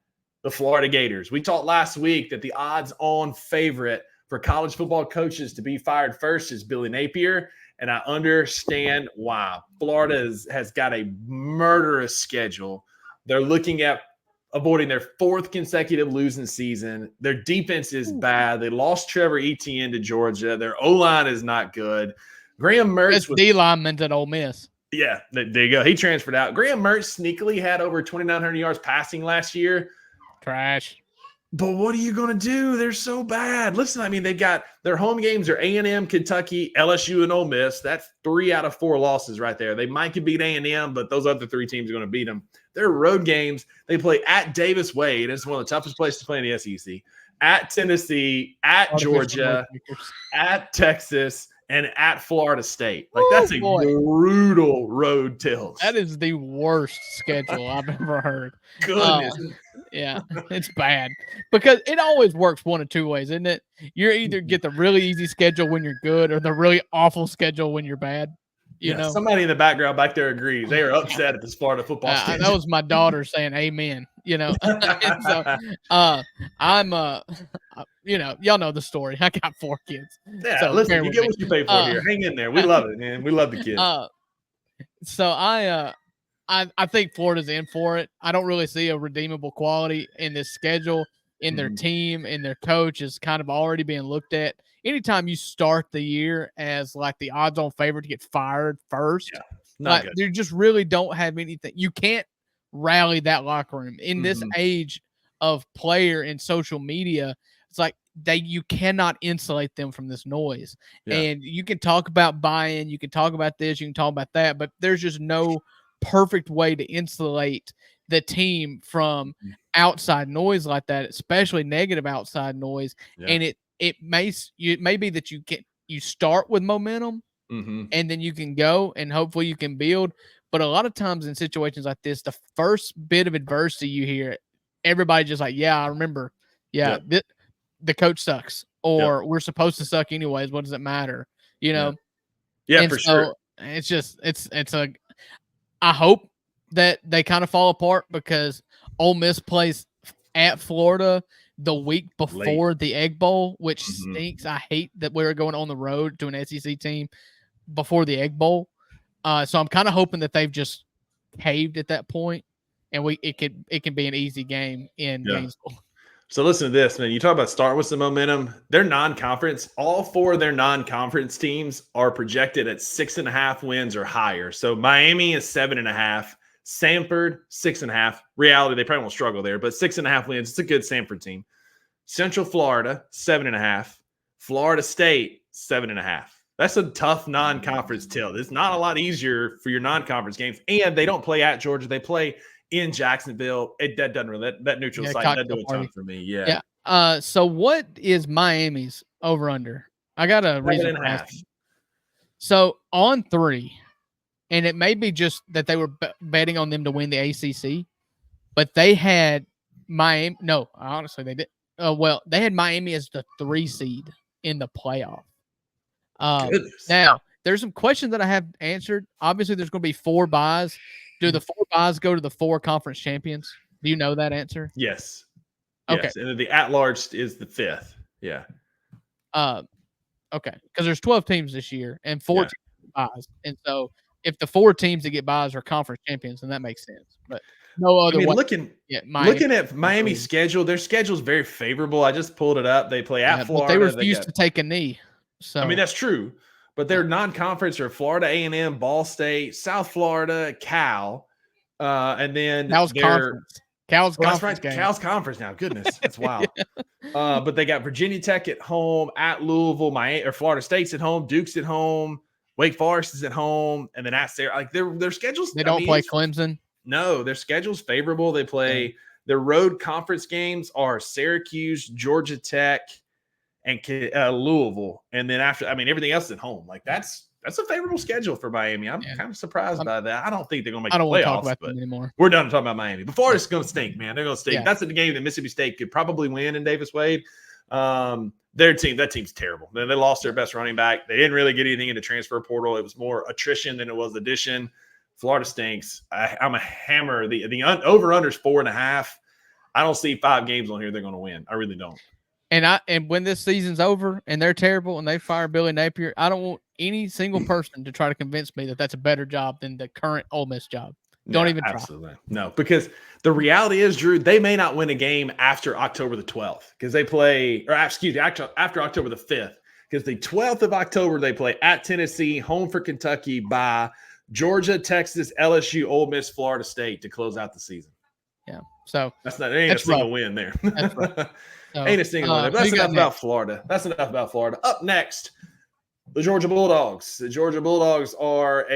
the Florida Gators. We talked last week that the odds-on favorite for college football coaches to be fired first is Billy Napier, and I understand why. Florida has got a murderous schedule. They're looking at avoiding their 4th consecutive losing season. Their defense is bad. They lost Trevor Etienne to Georgia. Their O-line is not good. Graham Mertz was D-lineman at Ole Miss. Yeah, there you go. He transferred out. Graham Mertz sneakily had over 2,900 yards passing last year. Trash. But what are you going to do? They're so bad. Listen, I mean, they've got their home games are A&M, Kentucky, LSU, and Ole Miss. That's 3 out of 4 losses right there. They might could beat A&M, but those other 3 teams are going to beat them. Their road games, they play at Davis Wade. It's one of the toughest places to play in the SEC. At Tennessee, at Georgia, at Texas, and at Florida State. Like, that's a brutal road tilt. That is the worst schedule I've ever heard. Goodness. Yeah, it's bad. Because it always works one of 2 ways, isn't it? You either get the really easy schedule when you're good or the really awful schedule when you're bad. You know, somebody in the background back there agrees. They are upset at this Florida football schedule. That was my daughter saying amen, you know. So I'm you know, y'all know the story. I got 4 kids. Yeah, so listen, you get what you pay for here. Hang in there. We love it, man. We love the kids. So I think Florida's in for it. I don't really see a redeemable quality in this schedule, in their team, in their coach is kind of already being looked at. Anytime you start the year as like the odds-on favorite to get fired first, like you just really don't have anything. You can't rally that locker room in this age of player and social media. It's like you cannot insulate them from this noise. And you can talk about buy-in, you can talk about this, you can talk about that, but there's just no perfect way to insulate the team from outside noise like that, especially negative outside noise. And it may be that you start with momentum and then you can go and hopefully you can build. But a lot of times in situations like this, the first bit of adversity you hear, everybody just like, yeah, I remember. Yeah, the coach sucks, or we're supposed to suck anyways. What does it matter? You know? Yeah, for sure. It's just I hope that they kind of fall apart because Ole Miss plays at Florida the week before the Egg Bowl, which stinks. I hate that we're going on the road to an SEC team before the Egg Bowl. So I'm kind of hoping that they've just caved at that point, and it can be an easy game in Gainesville. So listen to this, man. You talk about starting with some momentum. Their non-conference, all 4 of their non-conference teams are projected at 6.5 wins or higher. So Miami is 7.5. Samford, 6.5. Reality, they probably won't struggle there, but 6.5 wins. It's a good Samford team. Central Florida, 7.5. Florida State, 7.5. That's a tough non-conference tilt. It's not a lot easier for your non-conference games. And they don't play at Georgia. They play in Jacksonville. That doesn't really that neutral site doesn't do a ton for me. Yeah. So what is Miami's over under? I got a reason for asking. So on 3, and it may be just that they were betting on them to win the ACC, but they had Miami. No, honestly, they did. Well, they had Miami as the 3 seed in the playoff. Now, there's some questions that I have answered. Obviously, there's going to be 4 buys. Do the 4 buys go to the 4 conference champions? Do you know that answer? Yes. Okay. Yes. And then the at-large is the 5th. Yeah. Okay. Because there's 12 teams this year and 4 teams buys. And so if the 4 teams that get buys are conference champions, then that makes sense. But no other way. Looking at Miami's schedule, their schedule is very favorable. I just pulled it up. They play at Florida. But they refuse to take a knee. So I mean, that's true. But their non-conference are Florida A&M, Ball State, South Florida, Cal, and then that was conference. Cal's Well, that's conference right. game. Cal's conference now. Goodness, that's wild. But they got Virginia Tech at home, at Louisville, Miami, or Florida State's at home, Duke's at home, Wake Forest is at home, and then at Sarah. Like their schedules. They don't play Clemson. No, their schedule's favorable. They play their road conference games are Syracuse, Georgia Tech, and Louisville, and then after, everything else is at home. Like that's a favorable schedule for Miami. I'm kind of surprised by that. I don't think they're going to make the playoffs. Talk about them anymore. We're done talking about Miami. But Florida's going to stink, man. They're going to stink. Yeah. That's the game that Mississippi State could probably win in Davis Wade. That team's terrible. They lost their best running back. They didn't really get anything in the transfer portal. It was more attrition than it was addition. Florida stinks. I'm a hammer. The over-under is 4.5. I don't see 5 games on here they're going to win. I really don't. And when this season's over and they're terrible and they fire Billy Napier, I don't want any single person to try to convince me that that's a better job than the current Ole Miss job. Don't even try. Absolutely. No, because the reality is, Drew, they may not win a game after October the 12th because they play, or excuse me, after October the 5th, because the 12th of October they play at Tennessee, home for Kentucky, by Georgia, Texas, LSU, Ole Miss, Florida State to close out the season. Yeah. So ain't a single win there. That's right. So, ain't a single win. That's enough about Florida. That's enough about Florida. Up next, the Georgia Bulldogs. The Georgia Bulldogs are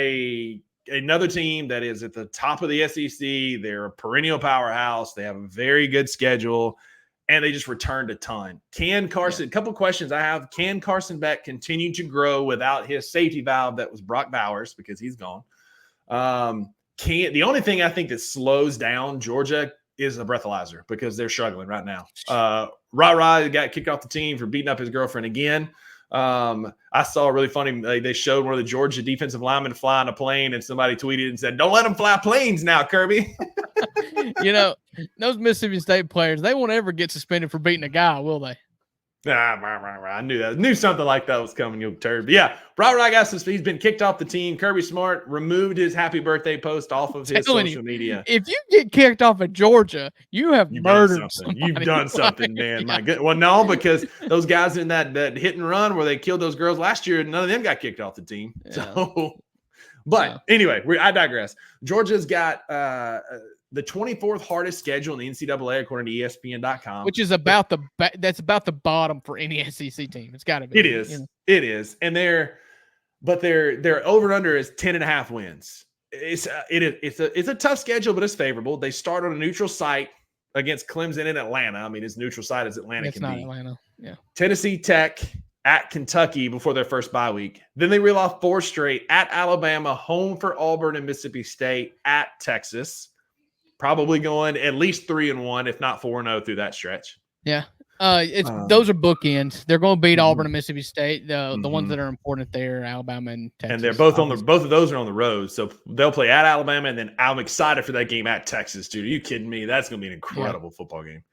another team that is at the top of the SEC. They're a perennial powerhouse. They have a very good schedule, and they just returned a ton. Can Carson, a couple questions I have. Can Carson Beck continue to grow without his safety valve that was Brock Bowers, because he's gone? The only thing I think that slows down Georgia is a breathalyzer, because they're struggling right now. Ra got kicked off the team for beating up his girlfriend again. I saw a really funny, they showed one of the Georgia defensive linemen flying a plane, and somebody tweeted and said, "Don't let them fly planes now, Kirby." Those Mississippi State players, they won't ever get suspended for beating a guy, will they? I knew that. Knew something like that was coming, you turd. But yeah, Ra got he's been kicked off the team. Kirby Smart removed his happy birthday post off of his social media. If you get kicked off of Georgia, you've murdered something. You've done something, man. Yeah. My good. Well, no, because those guys in that hit and run where they killed those girls last year, none of them got kicked off the team. Yeah. So, but anyway, I digress. Georgia's got the 24th hardest schedule in the NCAA according to ESPN.com, which is about that's about the bottom for any SEC team. It's got to be. It is. It is, and their over under is 10.5 wins. It's a tough schedule, but it's favorable. They start on a neutral site against Clemson in Atlanta. As neutral site as Atlanta can be. It's not Atlanta. Yeah. Tennessee Tech at Kentucky before their first bye week. Then they reel off 4 straight at Alabama, home for Auburn and Mississippi State, at Texas. Probably going at least 3-1, if not 4-0 through that stretch. Yeah. Those are bookends. They're going to beat Auburn and Mississippi State. The ones that are important there, Alabama and Texas. And they're both both of those are on the road. So they'll play at Alabama, and then I'm excited for that game at Texas, dude. Are you kidding me? That's going to be an incredible football game.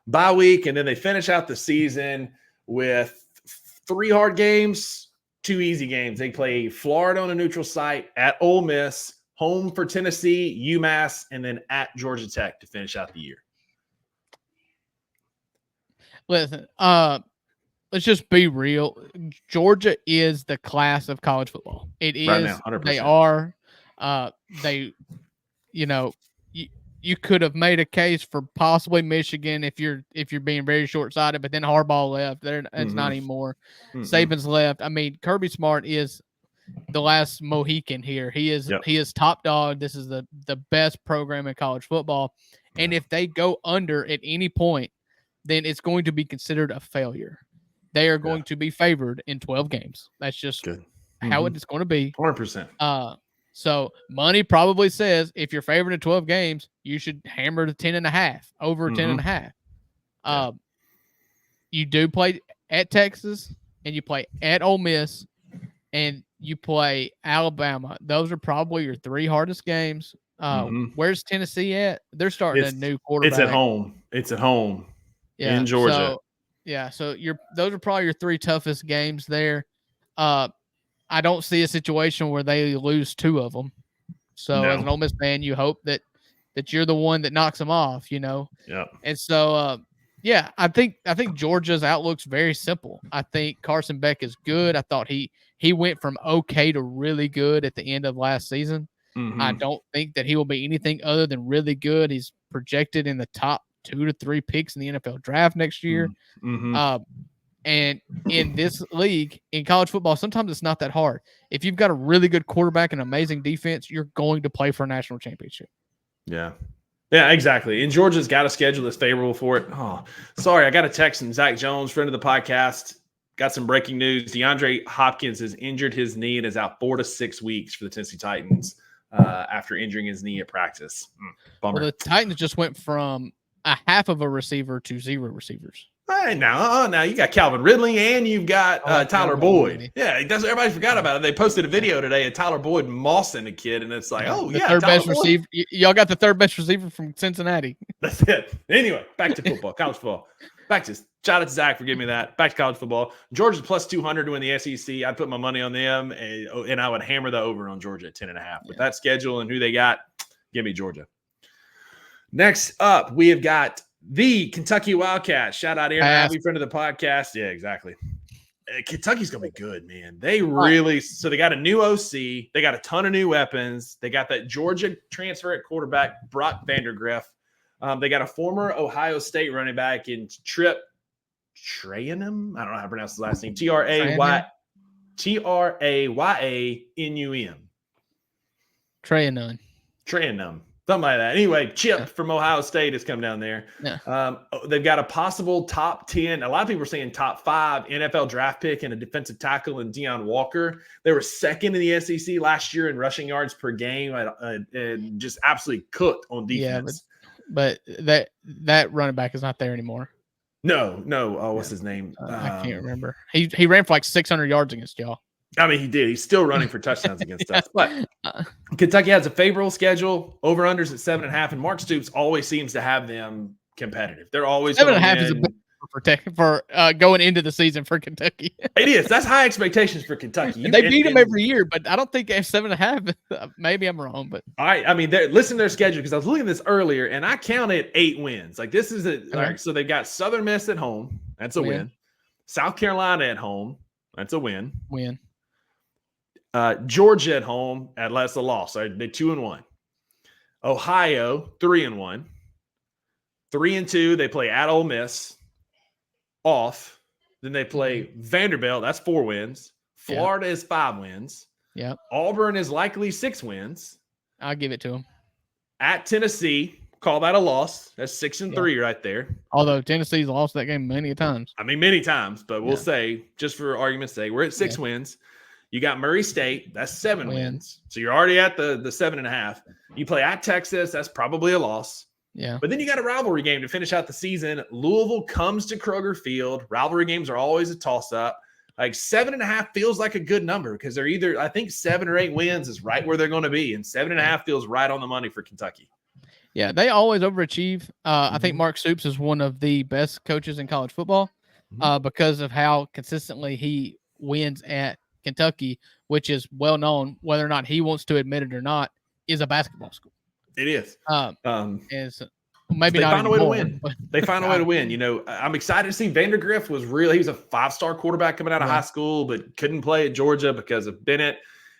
Bye week, and then they finish out the season with 3 hard games, 2 easy games. They play Florida on a neutral site, at Ole Miss, home for Tennessee, UMass, and then at Georgia Tech to finish out the year. Listen, let's just be real. Georgia is the class of college football. It is. Right now, 100%. They are. You could have made a case for possibly Michigan if you're being very short-sighted, but then Harbaugh left. It's not anymore. Saban's left. Kirby Smart is the last Mohican here. He is top dog. This is the best program in college football. And if they go under at any point, then it's going to be considered a failure. They are going to be favored in 12 games. That's just how it's going to be. 100%. So money probably says if you're favored in 12 games, you should hammer the 10.5 over 10.5. You do play at Texas, and you play at Ole Miss, and you play Alabama. Those are probably your 3 hardest games. Where's Tennessee at? They're starting a new quarterback. It's at home. Yeah, in Georgia. So those are probably your 3 toughest games there. I don't see a situation where they lose 2 of them. So as an Ole Miss fan, you hope that you're the one that knocks them off, Yeah. And so I think Georgia's outlook's very simple. I think Carson Beck is good. I thought he went from okay to really good at the end of last season. Mm-hmm. I don't think that he will be anything other than really good. He's projected in the top 2 to 3 picks in the NFL draft next year. Mm-hmm. And in this league, in college football, sometimes it's not that hard. If you've got a really good quarterback and amazing defense, you're going to play for a national championship. Yeah. Yeah, exactly. And Georgia's got a schedule that's favorable for it. Oh, sorry. I got a text from Zach Jones, friend of the podcast. Got some breaking news. DeAndre Hopkins has injured his knee and is out 4 to 6 weeks for the Tennessee Titans after injuring his knee at practice. Bummer. Well, the Titans just went from a half of a receiver to 0 receivers. Hey, now you got Calvin Ridley and you've got Tyler Boyd. Yeah, everybody forgot about it. They posted a video today of Tyler Boyd mossing a kid, and it's like, the third best receiver. Y'all got the third best receiver from Cincinnati. That's it. Anyway, back to football, college football. Shout out to Zach for giving me that. Back to college football. Georgia's plus 200 to win the SEC. I'd put my money on them, and I would hammer the over on Georgia at 10.5. With that schedule and who they got, give me Georgia. Next up, we have got the Kentucky Wildcats. Shout out Aaron Abbey, friend of the podcast. Yeah, exactly. Kentucky's going to be good, man. They got a new OC. They got a ton of new weapons. They got that Georgia transfer at quarterback, Brock Vandergriff. They got a former Ohio State running back in Trip Trayanum. I don't know how to pronounce his last name. Trayanum. Trayanum. Something like that. Anyway, Chip from Ohio State has come down there. Yeah. They've got a possible top 10. A lot of people are saying top 5 NFL draft pick and a defensive tackle in Deion Walker. They were second in the SEC last year in rushing yards per game and just absolutely cooked on defense. Yeah, but that running back is not there anymore. No. Oh, what's his name? I can't remember. He ran for like 600 yards against y'all. I mean, he did. He's still running for touchdowns against us. But Kentucky has a favorable schedule. Over-unders at 7.5, and Mark Stoops always seems to have them competitive. They're always 7.5 is a big for going into the season for Kentucky. It is. That's high expectations for Kentucky. They beat them every year, but I don't think 7.5. Maybe I'm wrong, but all right. I mean, listen to their schedule because I was looking at this earlier, and I counted 8 wins. Like this is all right. So they've got Southern Miss at home. That's a win. South Carolina at home. That's a win. Georgia at home, that's a loss. They're 2-1. Ohio 3-1. 3-2. They play at Ole Miss. Off. Then they play Vanderbilt. That's 4 wins. Florida is 5 wins. Yep. Auburn is likely 6 wins. I'll give it to them. At Tennessee, call that a loss. That's 6-3 right there. Although Tennessee's lost that game many times. I mean, many times, but we'll say, just for argument's sake, we're at 6 wins. You got Murray State. That's 7 wins. So you're already at the 7.5. You play at Texas. That's probably a loss. Yeah. But then you got a rivalry game to finish out the season. Louisville comes to Kroger Field. Rivalry games are always a toss-up. Like 7.5 feels like a good number because they're either, I think 7 or 8 wins is right where they're going to be. And 7.5 feels right on the money for Kentucky. Yeah, they always overachieve. I think Mark Stoops is one of the best coaches in college football because of how consistently he wins at Kentucky, which is well known, whether or not he wants to admit it or not, is a basketball school. It is. Is maybe they not find a way anymore, to win. They find a way to win. You know, I'm excited to see Vandergriff he was a 5-star quarterback coming out of high school, but couldn't play at Georgia because of Bennett.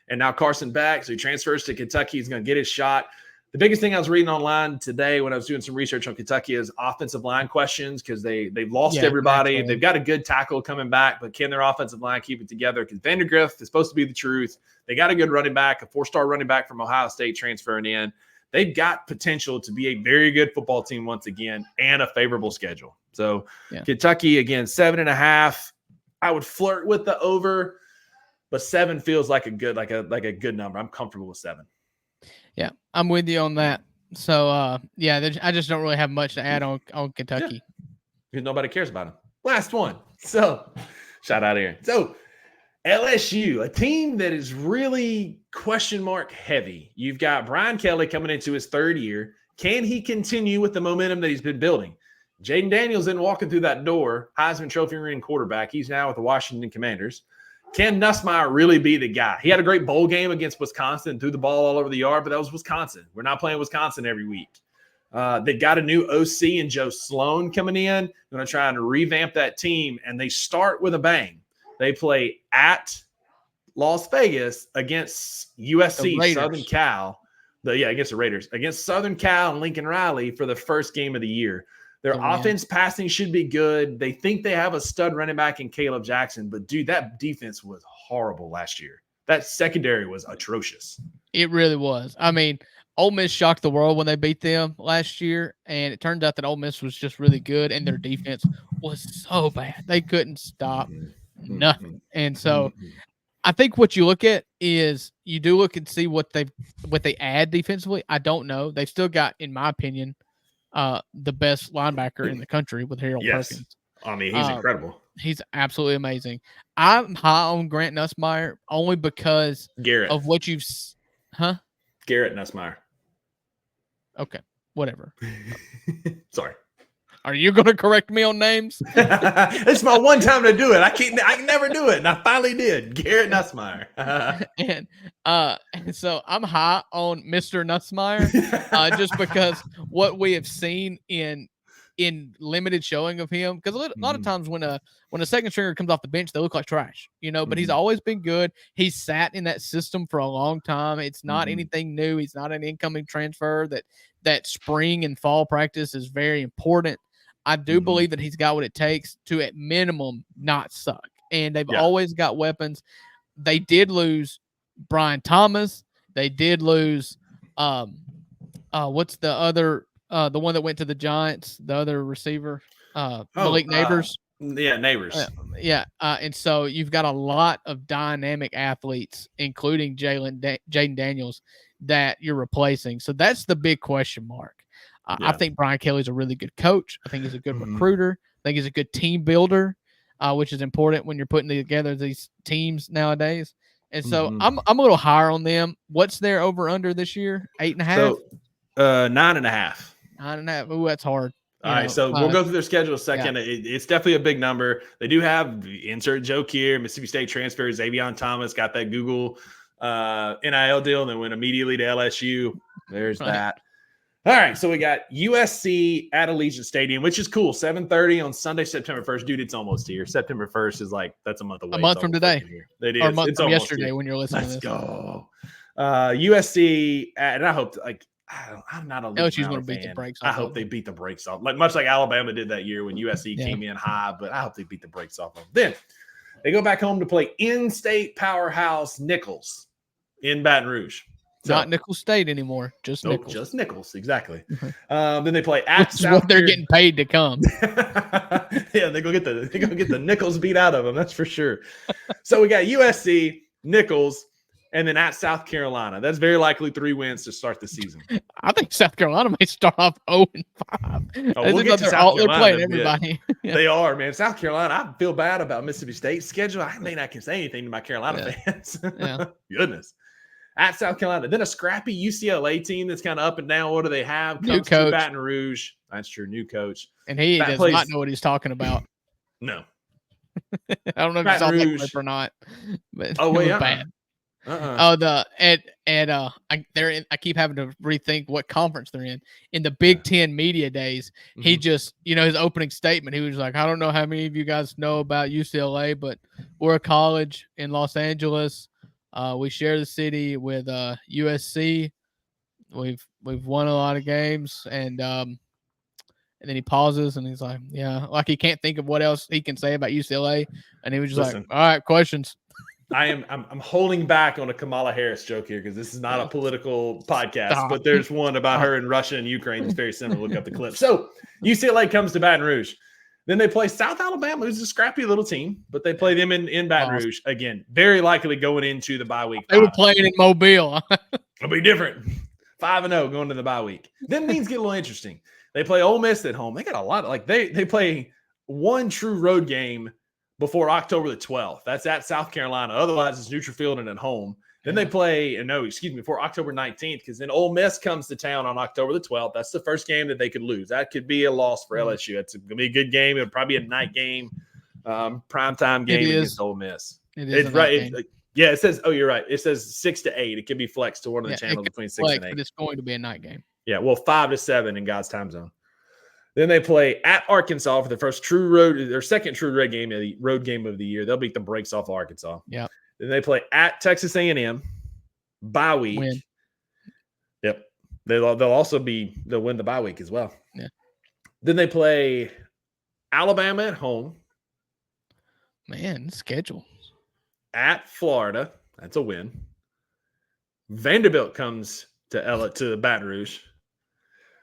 And now Carson back, so he transfers to Kentucky. He's going to get his shot. The biggest thing I was reading online today when I was doing some research on Kentucky is offensive line questions because they've lost everybody. Naturally. They've got a good tackle coming back, but can their offensive line keep it together? Because Vandergriff is supposed to be the truth. They got a good running back, a 4-star running back from Ohio State transferring in. They've got potential to be a very good football team once again and a favorable schedule. So Kentucky, again, 7.5. I would flirt with the over, but 7 feels like a good number. I'm comfortable with 7. Yeah, I'm with you on that. So, I just don't really have much to add on Kentucky. Because nobody cares about them. Last one. So, shout out Aaron. So, LSU, a team that is really question mark heavy. You've got Brian Kelly coming into his 3rd year. Can he continue with the momentum that he's been building? Jaden Daniels isn't walking through that door. Heisman Trophy winning quarterback. He's now with the Washington Commanders. Can Nussmeier really be the guy? He had a great bowl game against Wisconsin, threw the ball all over the yard, but that was Wisconsin. We're not playing Wisconsin every week. They got a new OC and Joe Sloan coming in. They're going to try and revamp that team, and they start with a bang. They play at Las Vegas against USC, Southern Cal. Against the Raiders, against Southern Cal and Lincoln Riley for the first game of the year. Their offense passing should be good. They think they have a stud running back in Caleb Jackson, but dude, that defense was horrible last year. That secondary was atrocious. It really was. I mean, Ole Miss shocked the world when they beat them last year, and it turned out that Ole Miss was just really good, and their defense was so bad. They couldn't stop nothing. And so I think what you look at is you do look and see what they add defensively. I don't know. They've still got, in my opinion, the best linebacker in the country with Harold Perkins. I mean, he's incredible. He's absolutely amazing. I'm high on Grant Nussmeier only because of what you've Garrett Nussmeier. Okay, whatever. Sorry. Are you going to correct me on names? It's my one time to do it. I can never do it, and I finally did. Garrett Nussmeier. And so I'm high on Mr. Nussmeier just because what we have seen in limited showing of him, because a lot of times when a second stringer comes off the bench, they look like trash, but he's always been good. He's sat in that system for a long time. It's not anything new. He's not an incoming transfer. That spring and fall practice is very important. I do believe that he's got what it takes to, at minimum, not suck. And they've always got weapons. They did lose Brian Thomas. They did lose what's the other the one that went to the Giants, the other receiver, Malik Neighbors. Neighbors. And so you've got a lot of dynamic athletes, including Jaden Daniels, that you're replacing. So that's the big question mark. I think Brian Kelly's a really good coach. I think he's a good recruiter. I think he's a good team builder, which is important when you're putting together these teams nowadays. And so I'm a little higher on them. What's their over under this year? 8.5? So 9.5. 9.5. Ooh, that's hard. All right, so we'll go through their schedule a second. It's definitely a big number. They do have insert joke here. Mississippi State transfer Xavion Thomas got that Google NIL deal and then went immediately to LSU. There's that. All right, so we got USC at Allegiant Stadium, which is cool. 7:30 on Sunday, September 1st. Dude, it's almost here. September 1st is that's a month away. A month from today. It is. Or a month it's from yesterday here. When you're listening Let's to this. Go. USC, and I hope I'm not a LSU's going to beat the brakes off. I hope they beat the brakes off, much like Alabama did that year when USC came in high, but I hope they beat the brakes off them. Then they go back home to play in-state powerhouse Nichols in Baton Rouge. Not Nichols State anymore, just Nichols. Just Nichols, exactly. Then they play at South. What they're getting paid to come. They go get the Nichols beat out of them. That's for sure. So we got USC, Nichols, and then at South Carolina. That's very likely 3 wins to start the season. I think South Carolina may start off 0-5. We'll get to South Carolina. They're playing everybody. They are, man. South Carolina, I feel bad about Mississippi State's schedule. I mean, I can say anything to my Carolina fans. Goodness. At South Carolina. Then a scrappy UCLA team that's kind of up and down. What do they have? New coach. To Baton Rouge. That's true. New coach. And he does not know what he's talking about. No. I don't know if you saw that clip or not. But it was bad. I keep having to rethink what conference they're in. In the Big Ten media days, he just, his opening statement, he was like, I don't know how many of you guys know about UCLA, but we're a college in Los Angeles. We share the city with USC. We've won a lot of games, and then he pauses and he's like, like he can't think of what else he can say about UCLA, and he was just like, all right, questions. I'm holding back on a Kamala Harris joke here because this is not a political podcast, but there's one about her in Russia and Ukraine that's very similar. Look up the clip. So UCLA comes to Baton Rouge. Then they play South Alabama, who's a scrappy little team, but they play them in Baton Rouge. Again, very likely going into the bye week. They were playing in Mobile. It'll be different. 5-0 going to the bye week. Then things get a little interesting. They play Ole Miss at home. They got a lot of they play one true road game before October the 12th. That's at South Carolina. Otherwise, it's neutral field and at home. Then they play, before October 19th, because then Ole Miss comes to town on October the 12th. That's the first game that they could lose. That could be a loss for LSU. It's going to be a good game. It'll probably be a night game, primetime game against Ole Miss. It's right. It says, you're right. It says 6 to 8. It could be flexed to one of the channels between 6 and 8. But it's going to be a night game. Yeah, 5 to 7 in God's time zone. Then they play at Arkansas for their second true road game of the year. They'll beat the brakes off of Arkansas. Yeah. Then they play at Texas A&M, bye week. Win. Yep. They'll also they'll win the bye week as well. Yeah. Then they play Alabama at home. Man, schedule. At Florida. That's a win. Vanderbilt comes to Baton Rouge.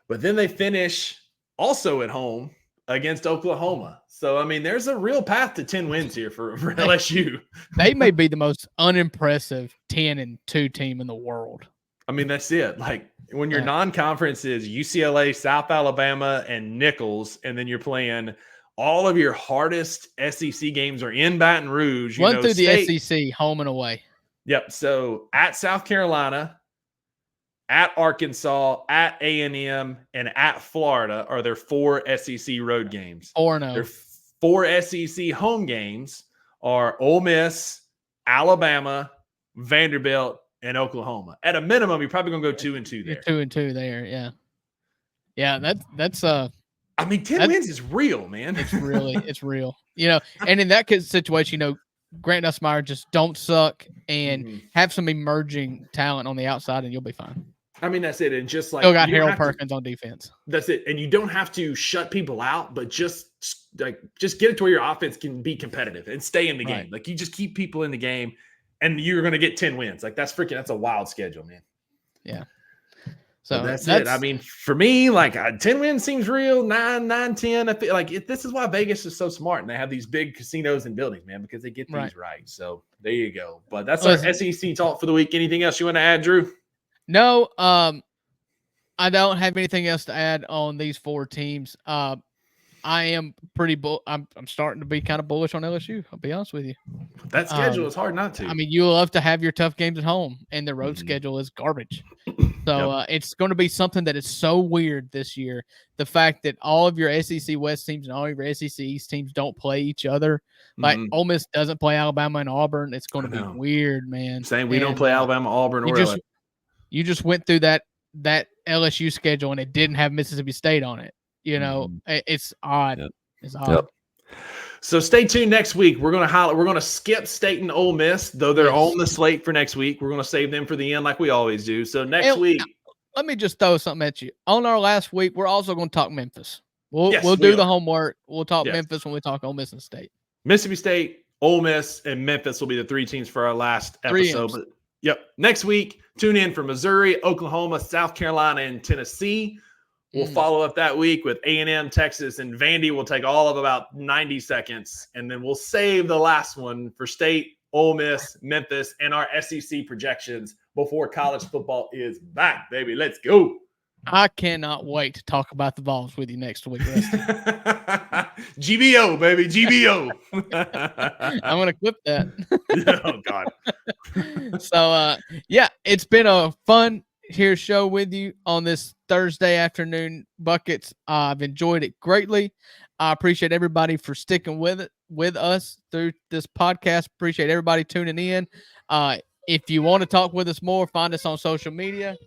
But then they finish also at home against Oklahoma. So, I mean, there's a real path to 10 wins here for LSU. They may be the most unimpressive 10-2 team in the world. I mean, that's it. Like, when your non-conference is UCLA, South Alabama, and Nichols, and then you're playing all of your hardest SEC games are in Baton Rouge. Run through the SEC, home and away. Yep. So, at South Carolina, at Arkansas, at A&M, and at Florida are their 4 SEC road games. 4-0. Their 4 SEC home games are Ole Miss, Alabama, Vanderbilt, and Oklahoma. At a minimum, you're probably going to go 2-2 there. 2-2 there, yeah. Yeah, that's I mean, 10 wins is real, man. It's real. You know, and in that situation, you know, Grant Nussmeier, just don't suck and have some emerging talent on the outside, and you'll be fine. I mean, that's it. And just like still got Harold Perkins on defense. That's it. And you don't have to shut people out, but just get it to where your offense can be competitive and stay in the game. Like, you just keep people in the game, and you're going to get 10 wins. Like, that's a wild schedule, man. Yeah. So that's it. I mean, for me, like 10 wins seems real. 9, 10. I feel like this is why Vegas is so smart, and they have these big casinos and buildings, man, because they get these right. So there you go. But that's our SEC talk for the week. Anything else you want to add, Drew? No, I don't have anything else to add on these 4 teams. I am pretty I'm starting to be kind of bullish on LSU. I'll be honest with you. That schedule is hard not to. I mean, you love to have your tough games at home, and the road schedule is garbage. So it's going to be something that is so weird this year. The fact that all of your SEC West teams and all of your SEC East teams don't play each other. Like Ole Miss doesn't play Alabama and Auburn. It's going to be weird, man. Saying we don't play Alabama, Auburn, or LSU. You just went through that LSU schedule, and it didn't have Mississippi State on it. You know, it's odd. Yep. It's odd. Yep. So stay tuned next week. We're going to skip State and Ole Miss, though they're on the slate for next week. We're going to save them for the end like we always do. So next week. Let me just throw something at you. On our last week, we're also going to talk Memphis. We'll do the homework. We'll talk Memphis when we talk Ole Miss and State. Mississippi State, Ole Miss, and Memphis will be the 3 teams for our last episode. But, next week, tune in for Missouri, Oklahoma, South Carolina, and Tennessee. We'll follow up that week with A&M, Texas, and Vandy. We'll take all of about 90 seconds, and then we'll save the last one for State, Ole Miss, Memphis, and our SEC projections before college football is back, baby. Let's go. I cannot wait to talk about the Vols with you next week, Rusty. GBO, baby, GBO. I'm going to clip that. Oh, God. So, it's been a fun show with you on this Thursday afternoon buckets. I've enjoyed it greatly. I appreciate everybody for sticking with us through this podcast. Appreciate everybody tuning in. If you want to talk with us more, find us on social media.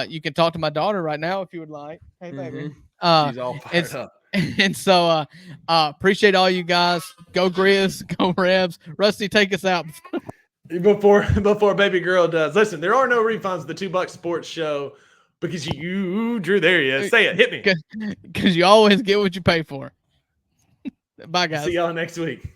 You can talk to my daughter right now if you would like. Hey, baby. She's all fired up. And so appreciate all you guys. Go Grizz, go Rebs. Rusty, take us out. Before baby girl does, listen, there are no refunds of the $2 Sports Show because you, Drew, there he is. Say it, hit me. Because you always get what you pay for. Bye, guys. See y'all next week.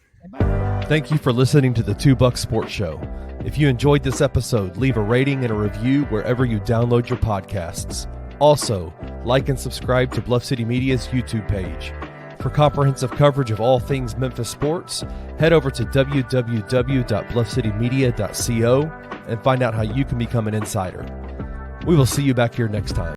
Thank you for listening to the $2 Sports Show. If you enjoyed this episode, leave a rating and a review wherever you download your podcasts. Also, like and subscribe to Bluff City Media's YouTube page. For comprehensive coverage of all things Memphis sports, head over to www.bluffcitymedia.co and find out how you can become an insider. We will see you back here next time.